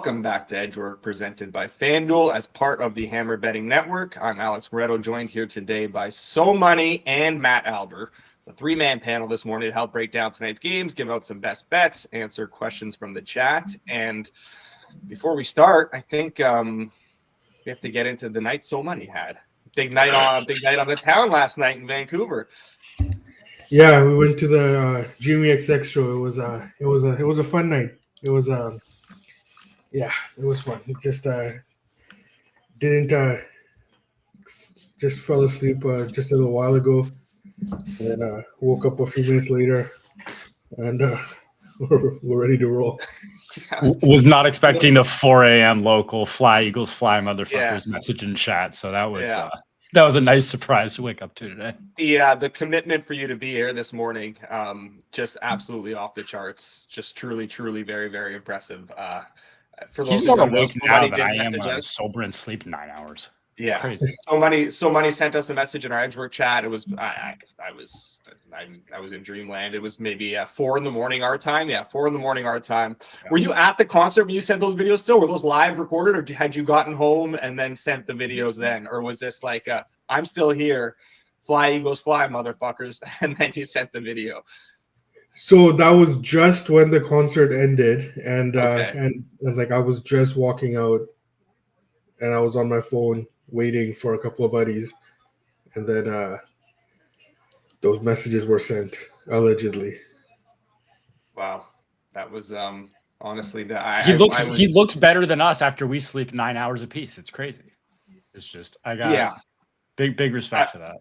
Welcome back to Edge Work, presented by FanDuel as part of the Hammer Betting Network. I'm Alex Moretto, joined here today by So Money and Matt Alber, the three-man panel this morning to help break down tonight's games, give out some best bets, answer questions from the chat. And before we start, I think we have to get into the night So Money had. Big night on the town last night in Vancouver. Yeah, we went to the Jimmy XX show. It was a fun night. It was fun. It just didn't just fell asleep just a little while ago, and then woke up a few minutes later, and we're ready to roll. Was not expecting the 4 a.m. local fly Eagles fly motherfuckers message in chat, so that was a nice surprise to wake up to today. The commitment for you to be here this morning, just absolutely off the charts. Just truly, very, very impressive. For those He's more awake now than I am sober and sleep 9 hours. Yeah, crazy. So money sent us a message in our Edgework chat. It was I was in dreamland. It was maybe 4 a.m. our time. Yeah, 4 a.m. our time. Yeah. Were you at the concert when you sent those videos still? Were those live recorded, or had you gotten home and then sent the videos then? Or was this like I'm still here, fly Eagles fly, motherfuckers, and then you sent the video? So that was just when the concert ended, and like I was just walking out, and I was on my phone waiting for a couple of buddies, and then those messages were sent allegedly. Wow, that was honestly he looked better than us after we sleep 9 hours apiece. It's crazy. It's just I got big respect for that.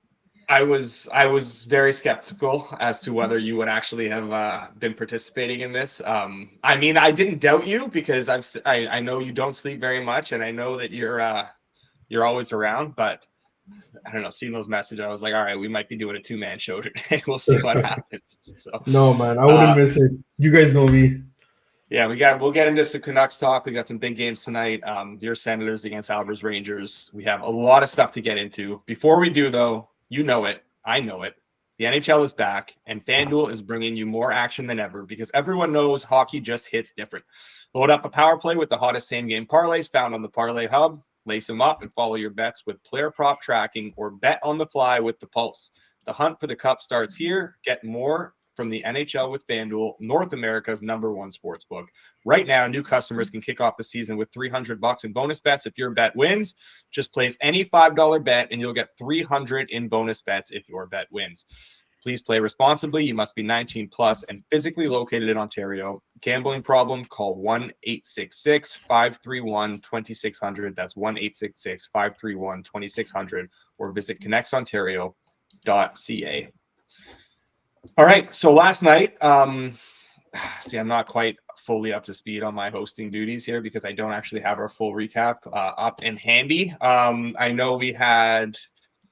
I was very skeptical as to whether you would actually have been participating in this. I mean, I didn't doubt you because I know you don't sleep very much, and I know that you're always around. But I don't know, seeing those messages, I was like, all right, we might be doing a 2-man show today. We'll see what happens. So no, man, I wouldn't miss it. You guys know me. Yeah, we'll get into some Canucks talk. We got some big games tonight. Your Senators against Albers Rangers. We have a lot of stuff to get into. Before we do, though. You know it. I know it. The NHL is back, and FanDuel is bringing you more action than ever because everyone knows hockey just hits different. Load up a power play with the hottest same-game parlays found on the Parlay Hub. Lace them up and follow your bets with player prop tracking or bet on the fly with the Pulse. The hunt for the cup starts here. Get more from the NHL with FanDuel, North America's #1 sportsbook. Right now, new customers can kick off the season with $300 in bonus bets if your bet wins. Just place any $5 bet and you'll get $300 in bonus bets if your bet wins. Please play responsibly. You must be 19 plus and physically located in Ontario. Gambling problem? Call 1-866-531-2600. That's 1-866-531-2600 or visit connectsontario.ca. All right, so last night, I'm not quite fully up to speed on my hosting duties here because I don't actually have our full recap up and handy. I know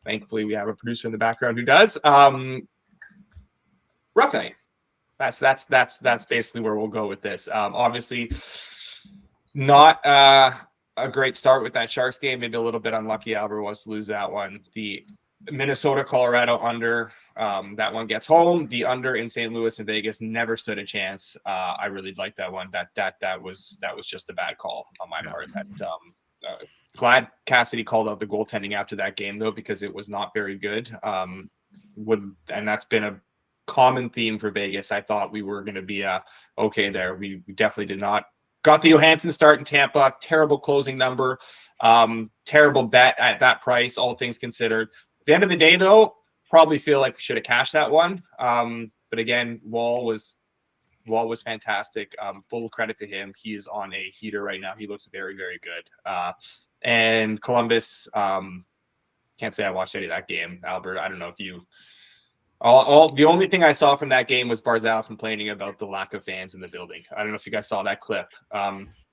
thankfully we have a producer in the background who does. Rough night. That's basically where we'll go with this. Obviously, not a great start with that Sharks game. Maybe a little bit unlucky. Alber was to lose that one. The Minnesota-Colorado under. That one gets home. The under in St. Louis and Vegas never stood a chance. I really liked that one. That was just a bad call on my part. Glad Cassidy called out the goaltending after that game though, because it was not very good. And that's been a common theme for Vegas. I thought we were going to be okay there. We definitely did not. Got the Johansson start in Tampa. Terrible closing number. Terrible bet at that price. All things considered. At the end of the day though. Probably feel like we should have cashed that one. But again, Wall was fantastic. Full credit to him. He is on a heater right now. He looks very, very good. And Columbus, can't say I watched any of that game, Albert. I don't know if you the only thing I saw from that game was Barzal complaining about the lack of fans in the building. I don't know if you guys saw that clip.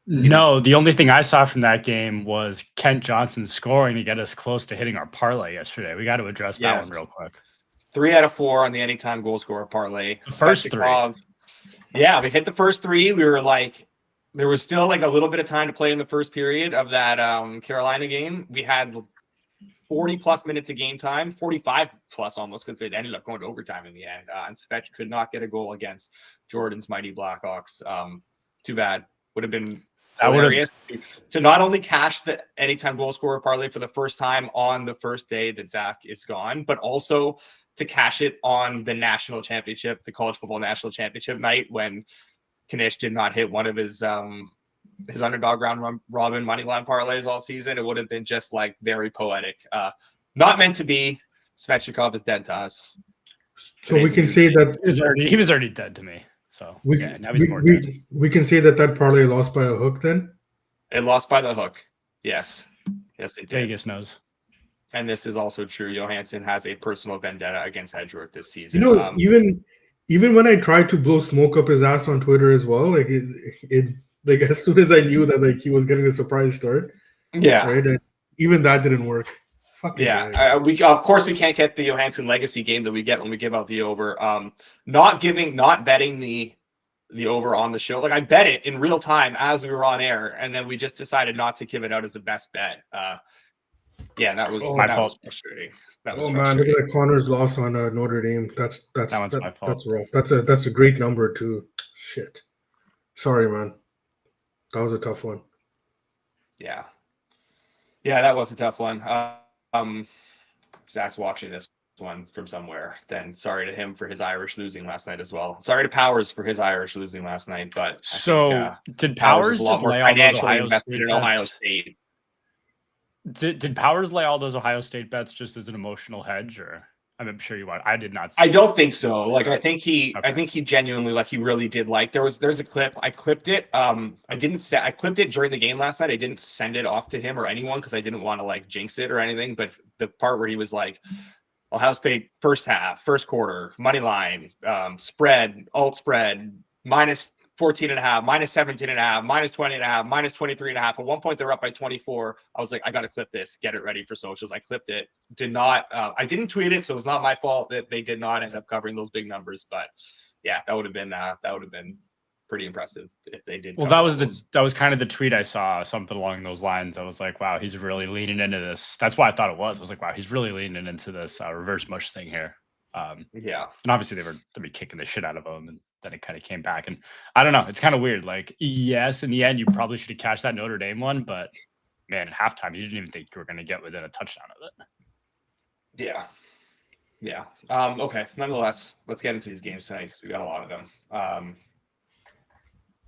The only thing I saw from that game was Kent Johnson scoring to get us close to hitting our parlay yesterday. We got to address that one real quick. 3 out of 4 on the anytime goal scorer parlay. The first 3. Yeah, we hit the first 3. We were like, there was still like a little bit of time to play in the first period of that Carolina game. We had 40 plus minutes of game time, 45 plus almost, because it ended up going to overtime in the end. And Svech could not get a goal against Jordan's mighty Blackhawks. Too bad. Would have been hilarious to not only cash the anytime goal scorer parlay for the first time on the first day that Zach is gone, but also to cash it on the national championship, the college football national championship night when Kanish did not hit one of his underdog round robin money line parlays all season. It would have been just like very poetic. Not meant to be. Svechnikov is dead to us. So we can say that he was already dead to me. So now he's more dead. We can say that parlay lost by a hook then? It lost by the hook. Yes. Yes, it did. Vegas knows. And this is also true. Johansson has a personal vendetta against Hedgeworth this season. You know, even when I tried to blow smoke up his ass on Twitter as well, like it like as soon as I knew that like he was getting the surprise start. Yeah. Right. And even that didn't work. We of course we can't get the Johansson legacy game that we get when we give out the over. Not betting the over on the show. Like I bet it in real time as we were on air, and then we just decided not to give it out as a best bet. That was my fault. Frustrating. Man, look at that Connor's loss on Notre Dame. That's my fault. That's rough. That's a great number too. Shit. Sorry, man. That was a tough one. Yeah, that was a tough one. Zach's watching this one from somewhere. Then sorry to him for his Irish losing last night as well. Sorry to Powers for his Irish losing last night. But did Powers just lay all those Ohio State in Ohio State? Did Powers lay all those Ohio State bets just as an emotional hedge, or I'm sure you want? I did not. I don't think so. Like I think he genuinely like he really did like. There's a clip. I clipped it. I clipped it during the game last night. I didn't send it off to him or anyone because I didn't want to like jinx it or anything. But the part where he was like, Ohio State first half, first quarter, money line, spread, alt spread, minus 14.5, minus 17.5, minus 20.5, minus 23.5. At one point, they're up by 24. I was like, I got to clip this, get it ready for socials. I clipped it. I didn't tweet it, so it was not my fault that they did not end up covering those big numbers. But yeah, that would have been pretty impressive if they did. Well, that was kind of the tweet I saw, something along those lines. I was like, wow, he's really leaning into this. That's why I thought it was. I was like, wow, he's really leaning into this reverse mush thing here. Yeah, and obviously they'd be kicking the shit out of him, and then it kind of came back. And I don't know, it's kind of weird. Like, yes, in the end, you probably should have cashed that Notre Dame one, but man, at halftime, you didn't even think you were going to get within a touchdown of it. Yeah. Okay. Nonetheless, let's get into these games tonight because we got a lot of them.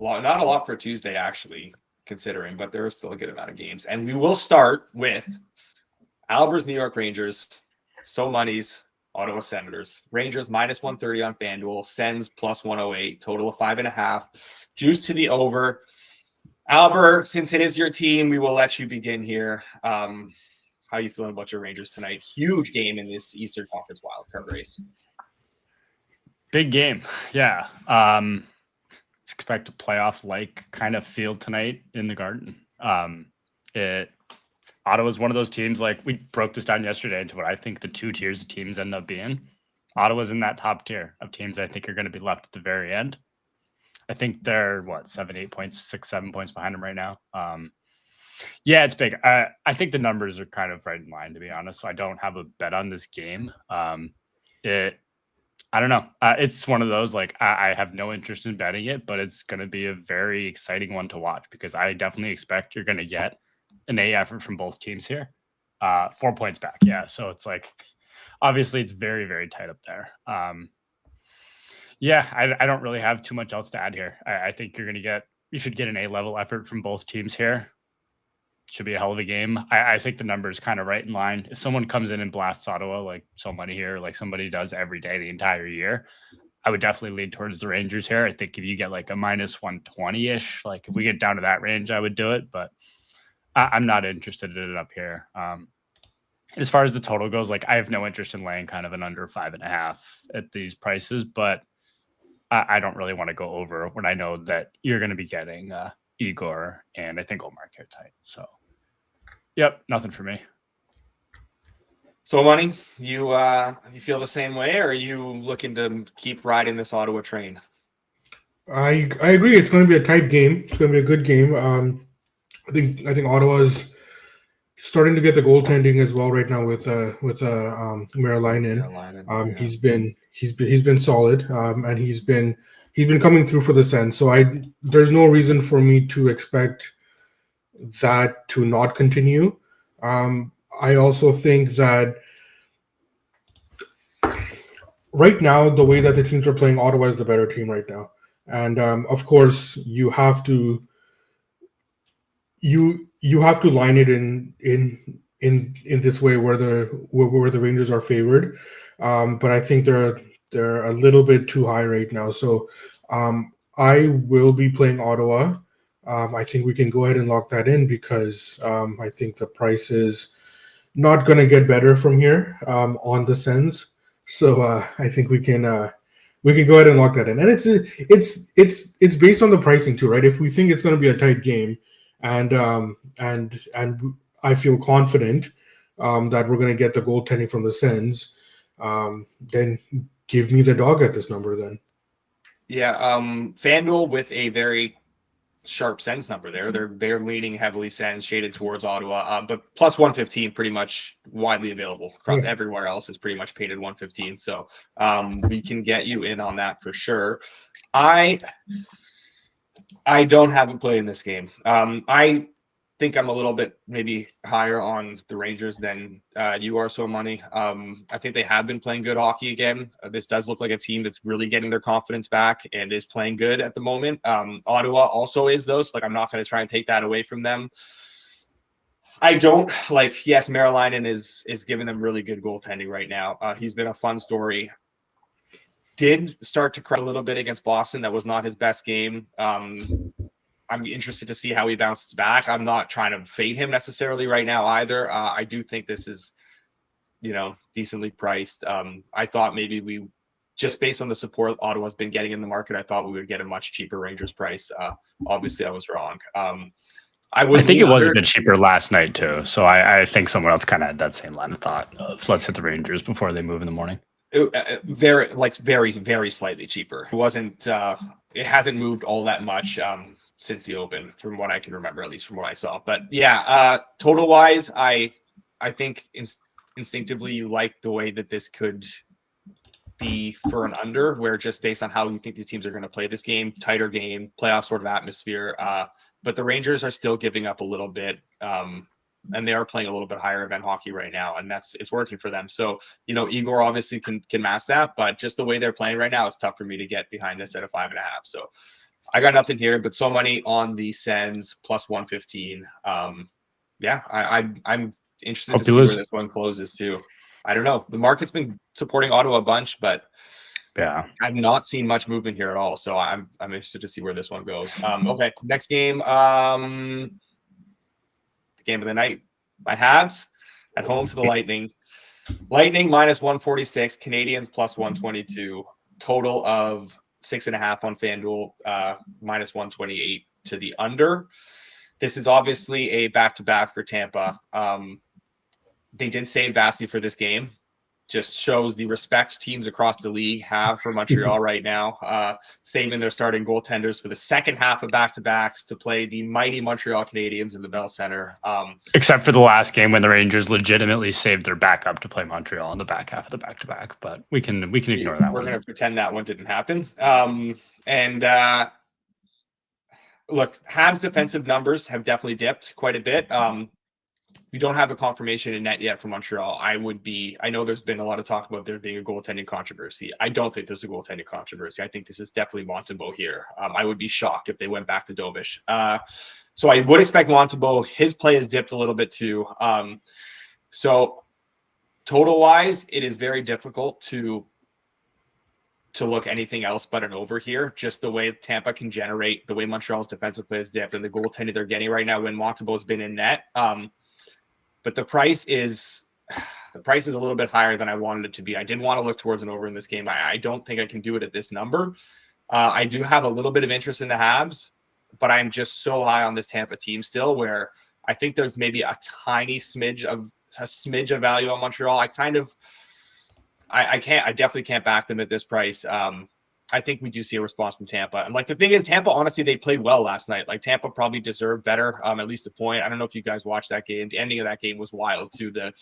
Not a lot for Tuesday, actually, considering, but there is still a good amount of games, and we will start with Alber's New York Rangers, So Money's Ottawa Senators. Rangers minus 130 on FanDuel. Sens plus 108. Total of 5.5. Juice to the over. Alber, since it is your team, we will let you begin here. How are you feeling about your Rangers tonight? Huge game in this Eastern Conference wildcard race. Big game. Yeah. Expect a playoff-like kind of field tonight in the Garden. Ottawa's one of those teams, like we broke this down yesterday into what I think the two tiers of teams end up being. Ottawa's in that top tier of teams I think are going to be left at the very end. I think they're 7 points, 6, 7 points behind them right now. Yeah, it's big. I think the numbers are kind of right in line, to be honest. So I don't have a bet on this game. I don't know. It's one of those, like, I have no interest in betting it, but it's going to be a very exciting one to watch because I definitely expect you're going to get an A effort from both teams here. 4 points back. Yeah. So it's like, obviously it's very, very tight up there. I don't really have too much else to add here. I think you should get an A-level effort from both teams here. Should be a hell of a game. I think the number is kind of right in line. If someone comes in and blasts Ottawa, like so money here, like somebody does every day the entire year, I would definitely lean towards the Rangers here. I think if you get like a minus 120-ish, like if we get down to that range, I would do it, but I'm not interested in it up here. As far as the total goes, like I have no interest in laying kind of an under 5.5 at these prices, but I don't really want to go over when I know that you're going to be getting Igor and I think Omar here tight. So, yep, nothing for me. So, Money, you feel the same way, or are you looking to keep riding this Ottawa train? I agree. It's going to be a tight game. It's going to be a good game. I think Ottawa's starting to get the goaltending as well right now with Merelainen. He's been solid, and he's been coming through for the Sens. So there's no reason for me to expect that to not continue. I also think that right now, the way that the teams are playing, Ottawa is the better team right now. And of course, you have to line it in this way where the Rangers are favored. But I think they're a little bit too high right now. So I will be playing Ottawa. I think we can go ahead and lock that in because I think the price is not going to get better from here on the Sens. So I think we can go ahead and lock that in. And it's based on the pricing too, right? If we think it's going to be a tight game, and I feel confident that we're going to get the goaltending from the Sens, then give me the dog at this number then. Yeah, FanDuel with a very sharp Sens number there. They're leaning heavily Sens, shaded towards Ottawa, but plus 115 pretty much widely available across everywhere else is pretty much painted 115. So we can get you in on that for sure. I don't have a play in this game. I think I'm a little bit maybe higher on the Rangers than you are, so money. I think they have been playing good hockey again. This does look like a team that's really getting their confidence back and is playing good at the moment. Ottawa also is, though, so I'm not going to try and take that away from them. I don't yes, Marilainen is giving them really good goaltending right now. He's been a fun story. Did start to cry a little bit against Boston. That was not his best game. I'm interested to see how he bounces back. I'm not trying to fade him necessarily right now either. I do think this is, decently priced. I thought maybe we, just based on the support Ottawa's been getting in the market, I thought we would get a much cheaper Rangers price. Obviously, I was wrong. I think it was a bit cheaper last night too. So I think someone else kind of had that same line of thought of let's hit the Rangers before they move in the morning. Very, very slightly cheaper. It wasn't. It hasn't moved all that much since the open, from what I can remember, at least from what I saw. But yeah, total wise, I think instinctively you like the way that this could be for an under, where just based on how you think these teams are going to play this game, tighter game, playoff sort of atmosphere. But the Rangers are still giving up a little bit, and they are playing a little bit higher event hockey right now, and it's working for them. So, Igor obviously can mask that, but just the way they're playing right now, it's tough for me to get behind this at a 5.5. So I got nothing here, but so money on the Sens plus 115. I'm interested to see where this one closes too. I don't know. The market's been supporting Ottawa a bunch, but yeah, I've not seen much movement here at all. So I'm interested to see where this one goes. Okay, next game. The game of the night. My Habs at home to the Lightning. Lightning minus 146. Canadiens plus 122. Total of 6.5 on FanDuel, minus 128 to the under. This is obviously a back-to-back for Tampa. They did save Vasi for this game. Just shows the respect teams across the league have for Montreal right now. Saving their starting goaltenders for the second half of back-to-backs to play the mighty Montreal Canadiens in the Bell Center. Except for the last game when the Rangers legitimately saved their backup to play Montreal in the back half of the back-to-back. But we can ignore that one. We're going to pretend that one didn't happen. Look, Habs' defensive numbers have definitely dipped quite a bit. We don't have a confirmation in net yet from Montreal. I know there's been a lot of talk about there being a goaltending controversy. I don't think there's a goaltending controversy. I think this is definitely Montembeault here. I would be shocked if they went back to Dobish. So I would expect Montembeault. His play has dipped a little bit too. So total wise, it is very difficult to look anything else but an over here. Just the way Tampa can generate, the way Montreal's defensive play has dipped, and the goaltending they're getting right now when Montembeault's been in net. But the price is a little bit higher than I wanted it to be. I did want to look towards an over in this game. I don't think I can do it at this number. I do have a little bit of interest in the Habs, but I'm just so high on this Tampa team still, where I think there's maybe a tiny smidge of value on Montreal. I definitely can't back them at this price. I think we do see a response from Tampa. And the thing is, Tampa, honestly, they played well last night. Tampa probably deserved better, at least a point. I don't know if you guys watched that game. The ending of that game was wild too. The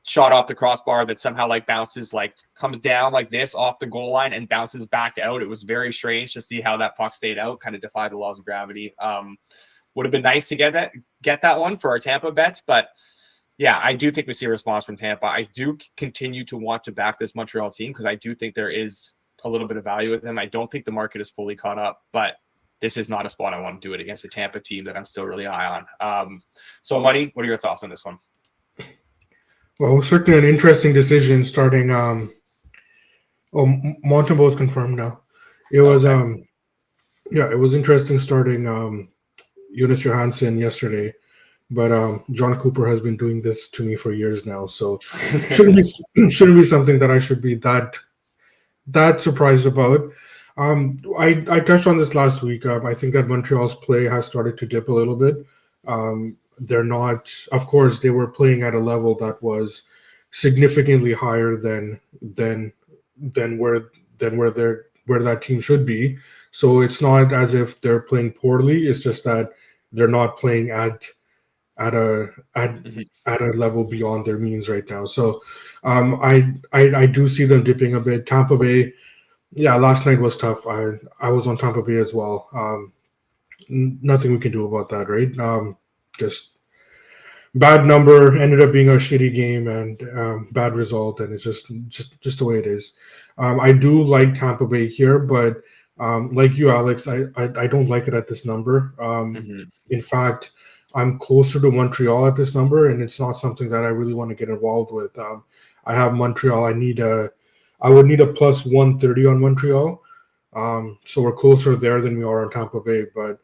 shot off the crossbar that somehow bounces, comes down like this off the goal line and bounces back out. It was very strange to see how that puck stayed out, kind of defied the laws of gravity. would have been nice to get that one for our Tampa bets, but yeah, I do think we see a response from Tampa. I do continue to want to back this Montreal team because I do think there is a little bit of value with them. I don't think the market is fully caught up, but this is not a spot I want to do it against a Tampa team that I'm still really high on. So, Money, what are your thoughts on this one? Well, certainly an interesting decision starting. Montembeault is confirmed now. It was it was interesting starting Jonas Johansson yesterday, but John Cooper has been doing this to me for years now, so shouldn't be something that I should be that surprised about. I touched on this last week. I think that Montreal's play has started to dip a little bit. They're not, of course, they were playing at a level that was significantly higher than where that team should be. So it's not as if they're playing poorly. It's just that they're not playing at a level beyond their means right now. So I do see them dipping a bit. Tampa Bay, yeah, last night was tough. I was on Tampa Bay as well. Nothing we can do about that, right? Just bad number, ended up being a shitty game and bad result, and it's just the way it is. I do like Tampa Bay here, but like you, Alex, I don't like it at this number. In fact, I'm closer to Montreal at this number, and it's not something that I really want to get involved with. I have Montreal. I would need a plus 130 on Montreal. So we're closer there than we are on Tampa Bay, but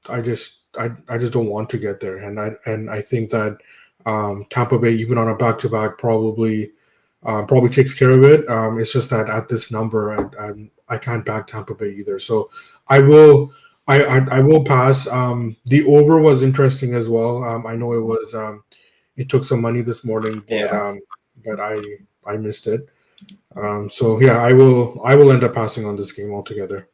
I just don't want to get there, and I think that Tampa Bay, even on a back-to-back, probably takes care of it. It's just that at this number, I can't back Tampa Bay either. So I will pass. The over was interesting as well. I know it was it took some money this morning, but I missed it. So yeah, I will end up passing on this game altogether.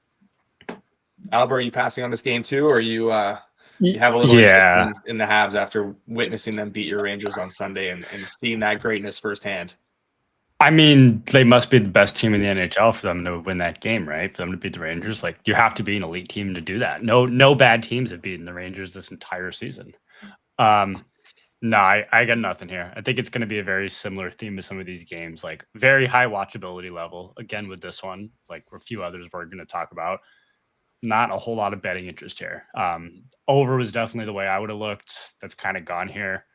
Alber, are you passing on this game too, or you have a little interest in the Habs after witnessing them beat your Rangers on Sunday and seeing that greatness firsthand? I mean, they must be the best team in the NHL for them to win that game, right? For them to beat the Rangers. Like, you have to be an elite team to do that. No bad teams have beaten the Rangers this entire season. No, I got nothing here. I think it's going to be a very similar theme to some of these games, like very high watchability level. Again, with this one, like a few others we're going to talk about, not a whole lot of betting interest here. Over was definitely the way I would have looked. That's kind of gone here.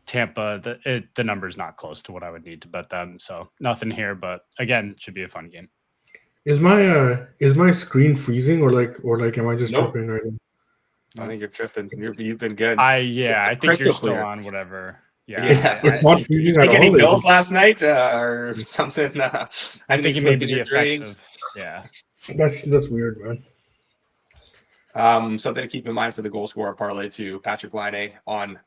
Tampa, the number's not close to what I would need to bet them, so nothing here. But again, should be a fun game. Is my screen freezing or am I just tripping right now? I think you're tripping. You've been good. I think you're still on whatever. Yeah, it's not freezing at all. Any bills last night or something? I'm thinking maybe the effects of That's weird, man. Something to keep in mind for the goal scorer parlay too. Patrick Laine on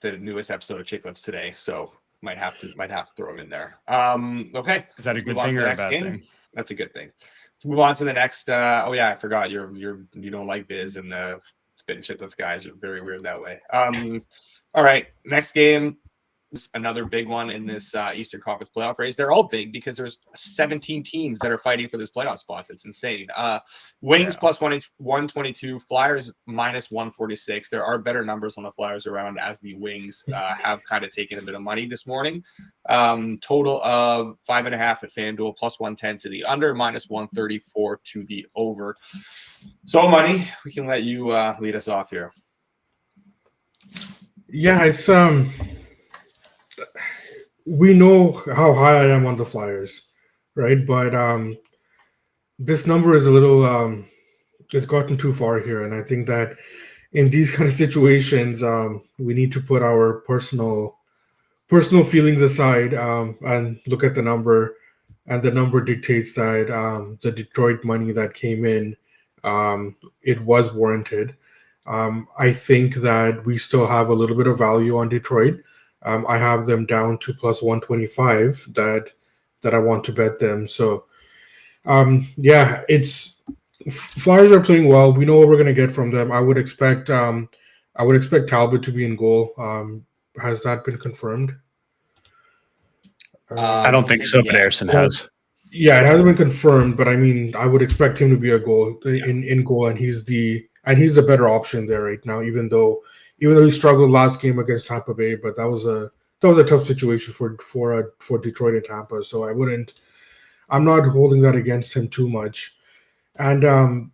the newest episode of Chicklets today, so might have to throw him in there. Okay, is that a good thing or a bad thing? That's a good thing. Let's move on to the next. I forgot you don't like Biz and the Spittin' Chicklets guys are very weird that way. All right, next game. Another big one in this Eastern Conference playoff race. They're all big because there's 17 teams that are fighting for this playoff spots. It's insane. Wings plus 122, Flyers minus 146. There are better numbers on the Flyers around as the Wings have kind of taken a bit of money this morning. Total of 5.5 at FanDuel, plus 110 to the under, minus 134 to the over. So, Money, we can let you lead us off here. Yeah, it's we know how high I am on the Flyers, right? But this number is a little it's gotten too far here, and I think that in these kind of situations, we need to put our personal feelings aside and look at the number, and the number dictates that the Detroit money that came in, it was warranted. I think that we still have a little bit of value on Detroit. I have them down to plus 125 that I want to bet them. So, it's Flyers are playing well. We know what we're going to get from them. I would expect Talbot to be in goal. Has that been confirmed? I don't think so, but Ersson has. Yeah, it hasn't been confirmed, but I mean, I would expect him to be a goal in goal, and he's the and he's a better option there right now. Even though he struggled last game against Tampa Bay, but that was a tough situation for Detroit and Tampa. So I'm not holding that against him too much. And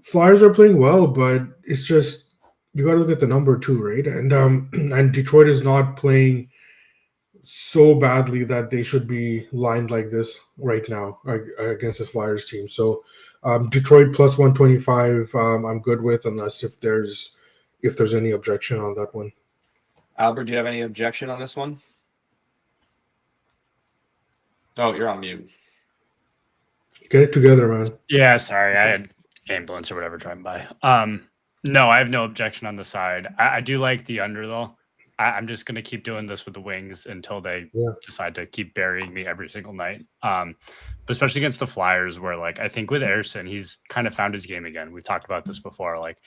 Flyers are playing well, but it's just you got to look at the number too, right? And Detroit is not playing so badly that they should be lined like this right now against this Flyers team. So Detroit plus 125, I'm good with, unless if there's any objection on that one. Albert, do you have any objection on this one? Oh, you're on mute. Get it together, man. Yeah, sorry, I had ambulance or whatever driving by. No, I have no objection on the side. I do like the under though. I'm just gonna keep doing this with the Wings until they decide to keep burying me every single night. But especially against the Flyers, where like I think with Ersson, he's kind of found his game again. We've talked about this before. Like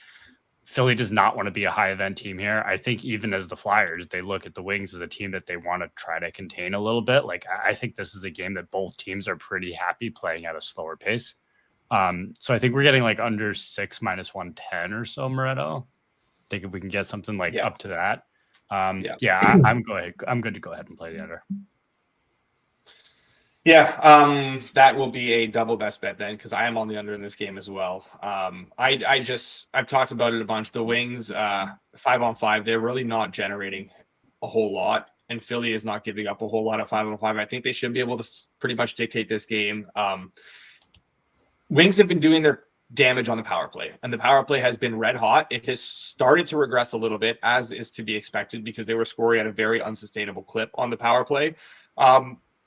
Philly does not want to be a high event team here. I think even as the Flyers, they look at the Wings as a team that they want to try to contain a little bit. Like I think this is a game that both teams are pretty happy playing at a slower pace. So I think we're getting like under 6 minus 110 or so, Moretto. I think if we can get something like up to that. I'm good to go ahead and play the under. Yeah, that will be a double best bet then, because I am on the under in this game as well. I've talked about it a bunch. The Wings, 5-on-5, they're really not generating a whole lot, and Philly is not giving up a whole lot of 5-on-5. I think they should be able to pretty much dictate this game. Wings have been doing their damage on the power play, and the power play has been red hot. It has started to regress a little bit, as is to be expected, because they were scoring at a very unsustainable clip on the power play.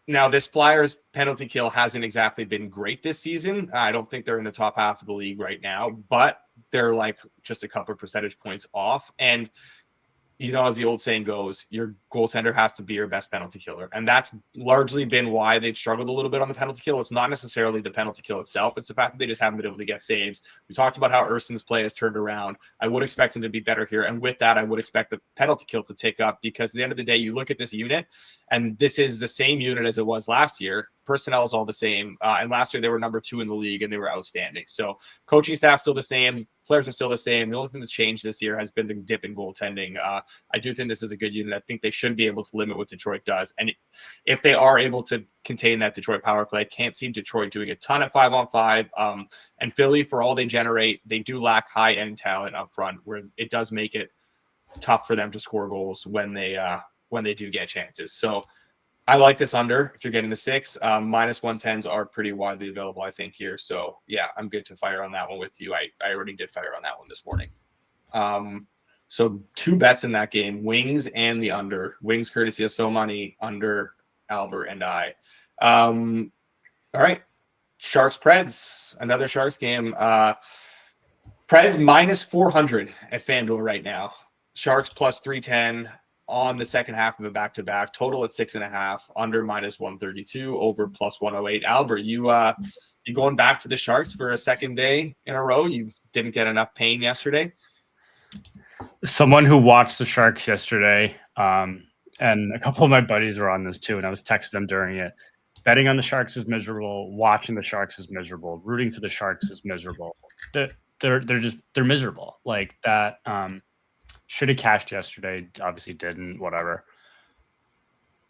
Now, this Flyers penalty kill hasn't exactly been great this season. I don't think they're in the top half of the league right now, but they're like just a couple of percentage points off. And you know, as the old saying goes, your goaltender has to be your best penalty killer. And that's largely been why they've struggled a little bit on the penalty kill. It's not necessarily the penalty kill itself. It's the fact that they just haven't been able to get saves. We talked about how Ersson's play has turned around. I would expect him to be better here. And with that, I would expect the penalty kill to tick up, because at the end of the day, you look at this unit, and this is the same unit as it was last year. Personnel is all the same. And last year, they were number 2 in the league, and they were outstanding. So coaching staff still the same. Players are still the same. The only thing that's changed this year has been the dip in goaltending. I do think this is a good unit. I think they should be able to limit what Detroit does. And if they are able to contain that Detroit power play, I can't see Detroit doing a ton of 5-on-5. And Philly, for all they generate, they do lack high-end talent up front, where it does make it tough for them to score goals when they do get chances. So I like this under if you're getting the 6. Minus 110s are pretty widely available, I think, here. So, yeah, I'm good to fire on that one with you. I already did fire on that one this morning. So 2 bets in that game, Wings and the under. Wings courtesy of So Money, under Alber and I. All right, Sharks Preds, another Sharks game. Preds minus 400 at FanDuel right now. Sharks plus 310 on the second half of a back-to-back, total at 6.5, under minus 132, over plus 108. Albert, you going back to the Sharks for a second day in a row? You didn't get enough pain yesterday? Someone who watched the Sharks yesterday, and a couple of my buddies were on this too, and I was texting them during it. Betting on the Sharks is miserable. Watching the Sharks is miserable. Rooting for the Sharks is miserable. They're miserable. Like that. Should have cashed yesterday. Obviously didn't. Whatever.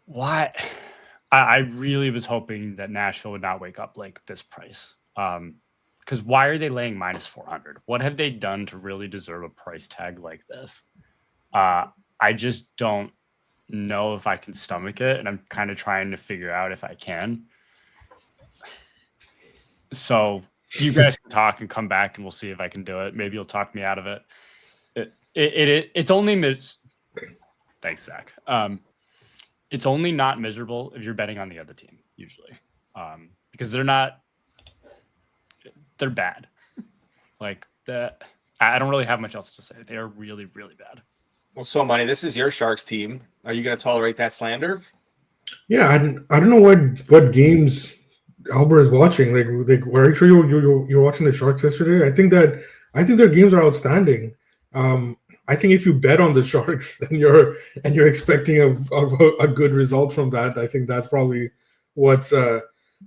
Why? I really was hoping that Nashville would not wake up like this price. Because why are they laying minus 400? What have they done to really deserve a price tag like this? I just don't know if I can stomach it, and I'm kind of trying to figure out if I can. So you guys can talk and come back, and we'll see if I can do it. Maybe you'll talk me out of it. It's only Thanks, Zach. It's only not miserable if you're betting on the other team usually, because they're bad. Like that, I don't really have much else to say. They are really, really bad. Well, So Money, this is your Sharks team. Are you going to tolerate that slander? Yeah, I don't know what games Albert is watching. Like, were you sure you're watching the Sharks yesterday? I think their games are outstanding. I think if you bet on the Sharks and you're expecting a good result from that, I think that's probably what's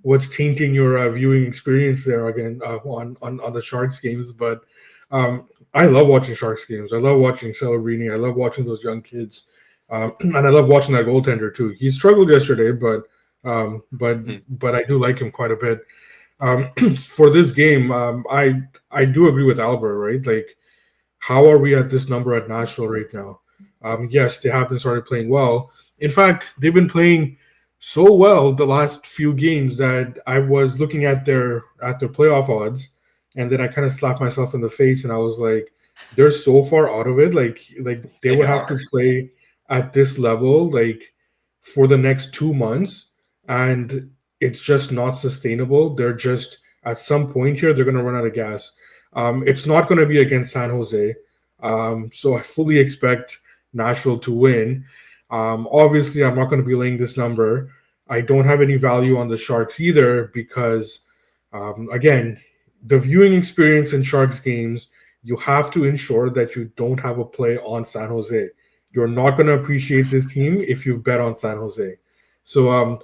what's tainting your viewing experience there again on the Sharks games. But I love watching Sharks games. I love watching Celebrini. I love watching those young kids, and I love watching that goaltender too. He struggled yesterday, but I do like him quite a bit. For this game, I do agree with Alber, right? Like, how are we at this number at Nashville right now? Yes, they have been started playing well. In fact, they've been playing so well the last few games that I was looking at their playoff odds, and then I kind of slapped myself in the face, and I was like, they're so far out of it. Like they would have to play at this level like for the next 2 months, and it's just not sustainable. They're just at some point here they're going to run out of gas. It's not going to be against San Jose, so I fully expect Nashville to win. Obviously, I'm not going to be laying this number. I don't have any value on the Sharks either because, again, the viewing experience in Sharks games, you have to ensure that you don't have a play on San Jose. You're not going to appreciate this team if you bet on San Jose. So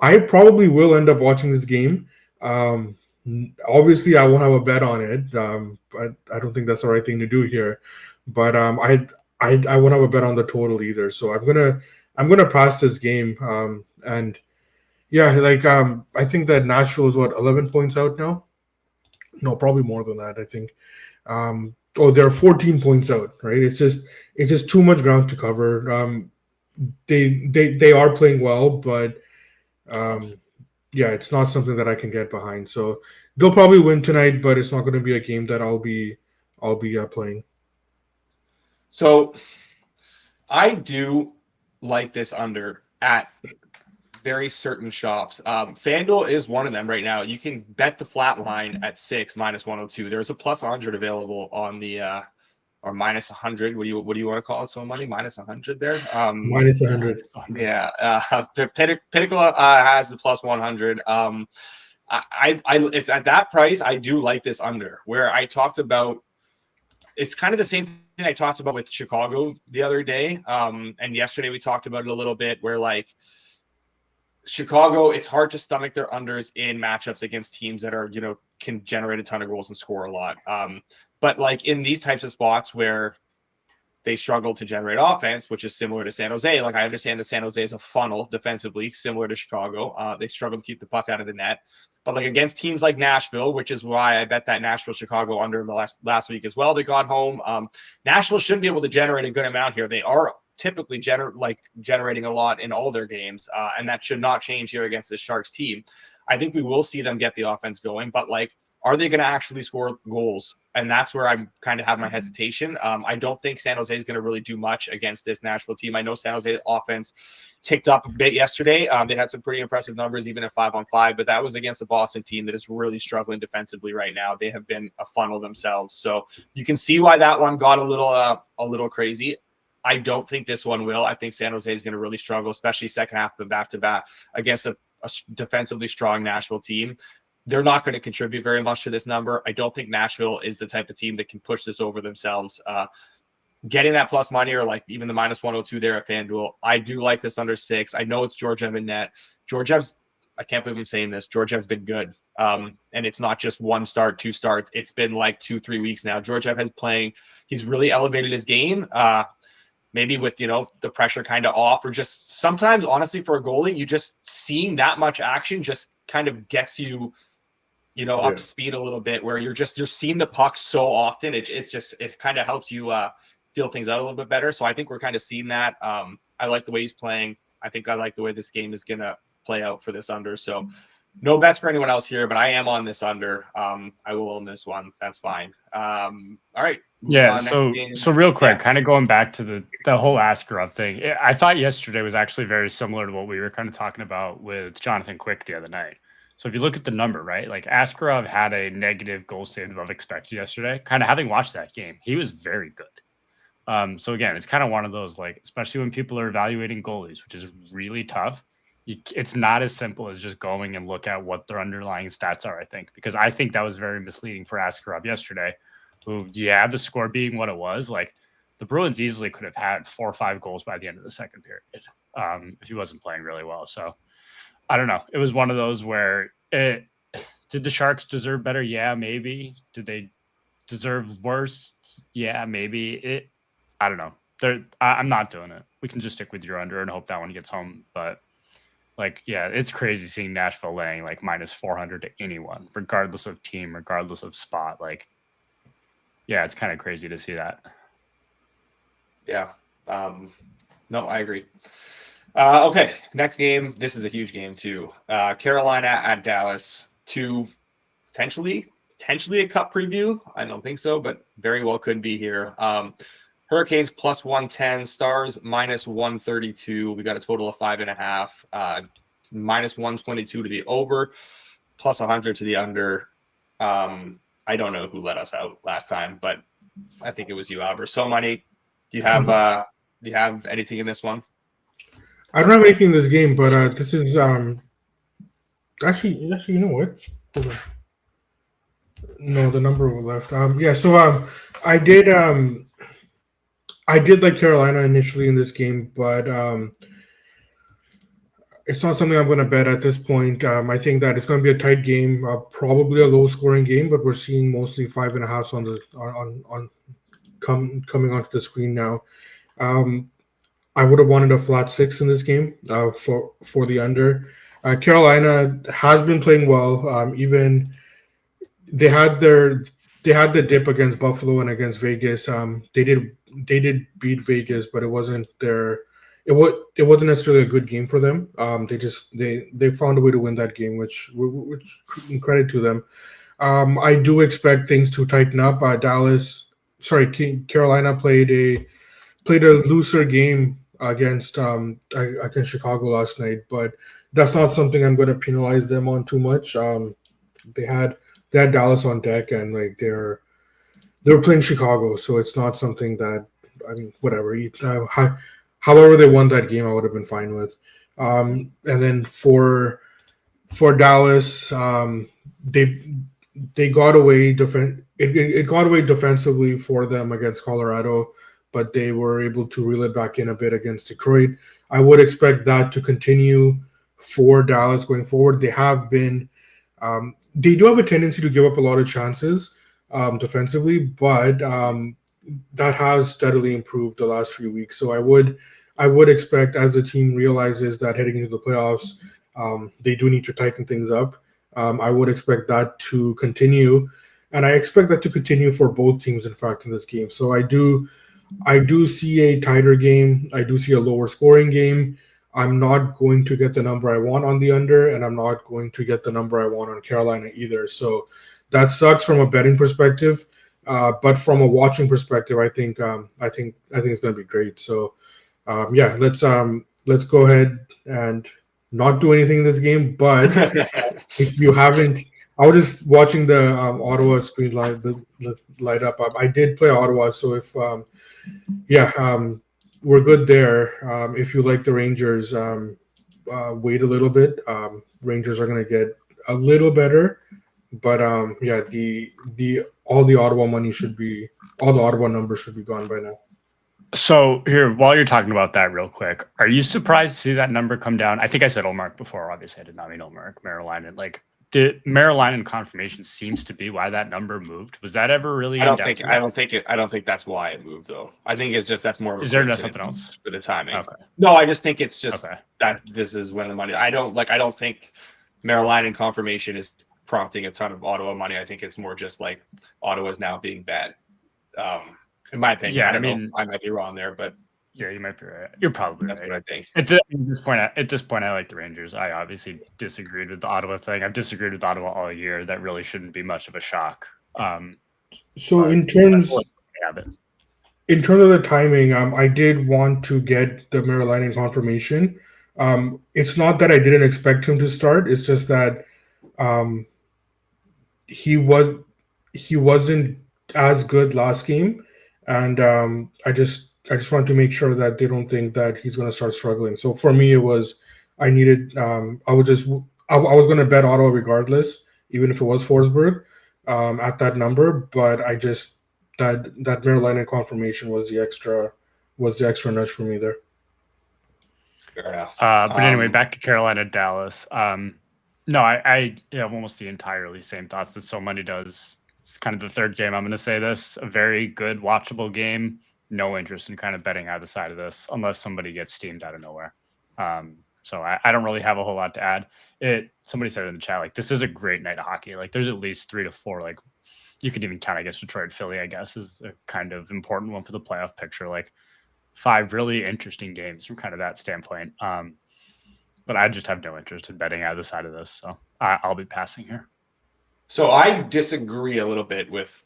I probably will end up watching this game. Obviously, I won't have a bet on it. I don't think that's the right thing to do here. But I won't have a bet on the total either. So I'm gonna pass this game. And yeah, like I think that Nashville is 11 points out now. No, probably more than that. I think. They're 14 points out. Right? It's just too much ground to cover. They are playing well, but yeah, it's not something that I can get behind. So they'll probably win tonight, but it's not going to be a game that I'll be playing. So I do like this under at very certain shops. FanDuel is one of them right now. You can bet the flat line at 6 minus 102. There's a plus 100 available on the or minus 100. What do you want to call it? So money minus 100 there. Minus 100. Yeah. Pinnacle has the plus 100. If at that price, I do like this under. Where I talked about, it's kind of the same thing I talked about with Chicago the other day. And yesterday we talked about it a little bit. Where like Chicago, it's hard to stomach their unders in matchups against teams that are can generate a ton of goals and score a lot. But like in these types of spots where they struggle to generate offense, which is similar to San Jose. Like I understand that San Jose is a funnel defensively, similar to Chicago. They struggle to keep the puck out of the net. But like against teams like Nashville, which is why I bet that Nashville-Chicago under the last week as well, they got home. Nashville should be able to generate a good amount here. They are typically generating a lot in all their games, and that should not change here against this Sharks team. I think we will see them get the offense going, but like, are they going to actually score goals? And that's where I'm kind of have my hesitation. I don't think San Jose is going to really do much against this Nashville team. I know San Jose offense ticked up a bit yesterday. They had some pretty impressive numbers, even at 5-on-5, but that was against a Boston team that is really struggling defensively right now. They have been a funnel themselves. So you can see why that one got a little crazy. I don't think this one will. I think San Jose is going to really struggle, especially second half of the back-to-back against a defensively strong Nashville team. They're not going to contribute very much to this number. I don't think Nashville is the type of team that can push this over themselves. Getting that plus money or like even the minus 102 there at FanDuel, I do like this under 6. I know it's Georgiev in net. Georgiev's, I can't believe I'm saying this, Georgiev's been good. And it's not just 1 start, 2 starts. It's been like 2-3 weeks now. Georgiev has playing. He's really elevated his game. Maybe with, the pressure kind of off, or just sometimes, honestly, for a goalie, you just seeing that much action just kind of gets you, up to speed a little bit, where you're seeing the puck so often. It kind of helps you feel things out a little bit better. So I think we're kind of seeing that. I like the way he's playing. I think I like the way this game is going to play out for this under. So no bets for anyone else here, but I am on this under. I will own this one. That's fine. All right. Yeah. So real quick, kind of going back to the whole Askarov thing. I thought yesterday was actually very similar to what we were kind of talking about with Jonathan Quick the other night. So if you look at the number, right, like Askarov had a negative goal saved above expected yesterday. Kind of having watched that game, he was very good. So again, it's kind of one of those, like, especially when people are evaluating goalies, which is really tough. It's not as simple as just going and look at what their underlying stats are, I think, because I think that was very misleading for Askarov yesterday, who, the score being what it was, like the Bruins easily could have had 4 or 5 goals by the end of the second period if he wasn't playing really well. So I don't know. It was one of those where did the Sharks deserve better? Yeah, maybe. Did they deserve worse? Yeah, maybe. I don't know. I'm not doing it. We can just stick with your under and hope that one gets home. But like, yeah, it's crazy seeing Nashville laying like minus 400 to anyone, regardless of team, regardless of spot. Like, yeah, it's kind of crazy to see that. Yeah. No, I agree. Okay, next game. This is a huge game too. Carolina at Dallas. Potentially a cup preview. I don't think so, but very well could be here. Hurricanes plus 110, Stars minus 132. We got a total of 5.5. Minus 122 to the over, plus 100 to the under. I don't know who let us out last time, but I think it was you, Alber. So money. Do you have anything in this one? I don't have anything in this game, but this is actually, you know what? Hold on. No, the number left. So I did like Carolina initially in this game, but it's not something I'm going to bet at this point. I think that it's going to be a tight game, probably a low scoring game, but we're seeing mostly 5.5 coming onto the screen now. I would have wanted a flat 6 in this game for the under. Carolina has been playing well. Even they had the dip against Buffalo and against Vegas. They did beat Vegas, but it wasn't necessarily a good game for them. They found a way to win that game, which credit to them. I do expect things to tighten up. Carolina played a looser game against Chicago last night, but that's not something I'm going to penalize them on too much. They had Dallas on deck, and like they were playing Chicago, so it's not something that, I mean, whatever. However they won that game, I would have been fine with. And then for Dallas, they got away it got away defensively for them against Colorado, but they were able to reel it back in a bit against Detroit. I would expect that to continue for Dallas going forward. They have been they do have a tendency to give up a lot of chances defensively, but that has steadily improved the last few weeks. So I would expect, as the team realizes that heading into the playoffs, they do need to tighten things up. I would expect that to continue, and I expect that to continue for both teams, in fact, in this game. So I do see a tighter game. I do see a lower scoring game. I'm not going to get the number I want on the under, and I'm not going to get the number I want on Carolina either. So that sucks from a betting perspective, but from a watching perspective, I think it's going to be great. So let's go ahead and not do anything in this game. But if you haven't, I was just watching the Ottawa screen light up. I did play Ottawa, so if we're good there. If you like the Rangers, wait a little bit. Rangers are going to get a little better, but all the Ottawa numbers should be gone by now. So here, while you're talking about that real quick, are you surprised to see that number come down? I think I said Ullmark before. Obviously, I did not mean Ullmark. Maryland, the Maryland confirmation seems to be why that number moved. Was that ever really? I don't think that's why it moved, though. I think it's just that's more of a. Is there something else for the timing? Okay. No, I just think it's just that this is when the money. I don't think Maryland confirmation is prompting a ton of Ottawa money. I think it's more just like Ottawa is now being bad. In my opinion, yeah, I don't know. I might be wrong there, but yeah, you might be right. You're probably that's right. what I think. At this point, I like the Rangers. I obviously disagreed with the Ottawa thing. I've disagreed with Ottawa all year. That really shouldn't be much of a shock. So in terms of the timing, I did want to get the Maryland confirmation. It's not that I didn't expect him to start. It's just that he wasn't as good last game, and I just want to make sure that they don't think that he's going to start struggling. So for me, it was I needed. I was going to bet Ottawa regardless, even if it was Forsberg at that number. But I just that Maryland confirmation was the extra nudge for me there. Fair enough. But anyway, back to Carolina, Dallas. No, I have almost the entirely same thoughts that so many does. It's kind of the third game I'm going to say this. A very good, watchable game. No interest in kind of betting either side of this unless somebody gets steamed out of nowhere. So I don't really have a whole lot to add. Somebody said in the chat, like, this is a great night of hockey. Like, there's at least 3 to 4. Like, you could even count, I guess, Detroit, Philly, I guess, is a kind of important one for the playoff picture. Like, 5 really interesting games from kind of that standpoint. But I just have no interest in betting either side of this. So I'll be passing here. So I disagree a little bit with,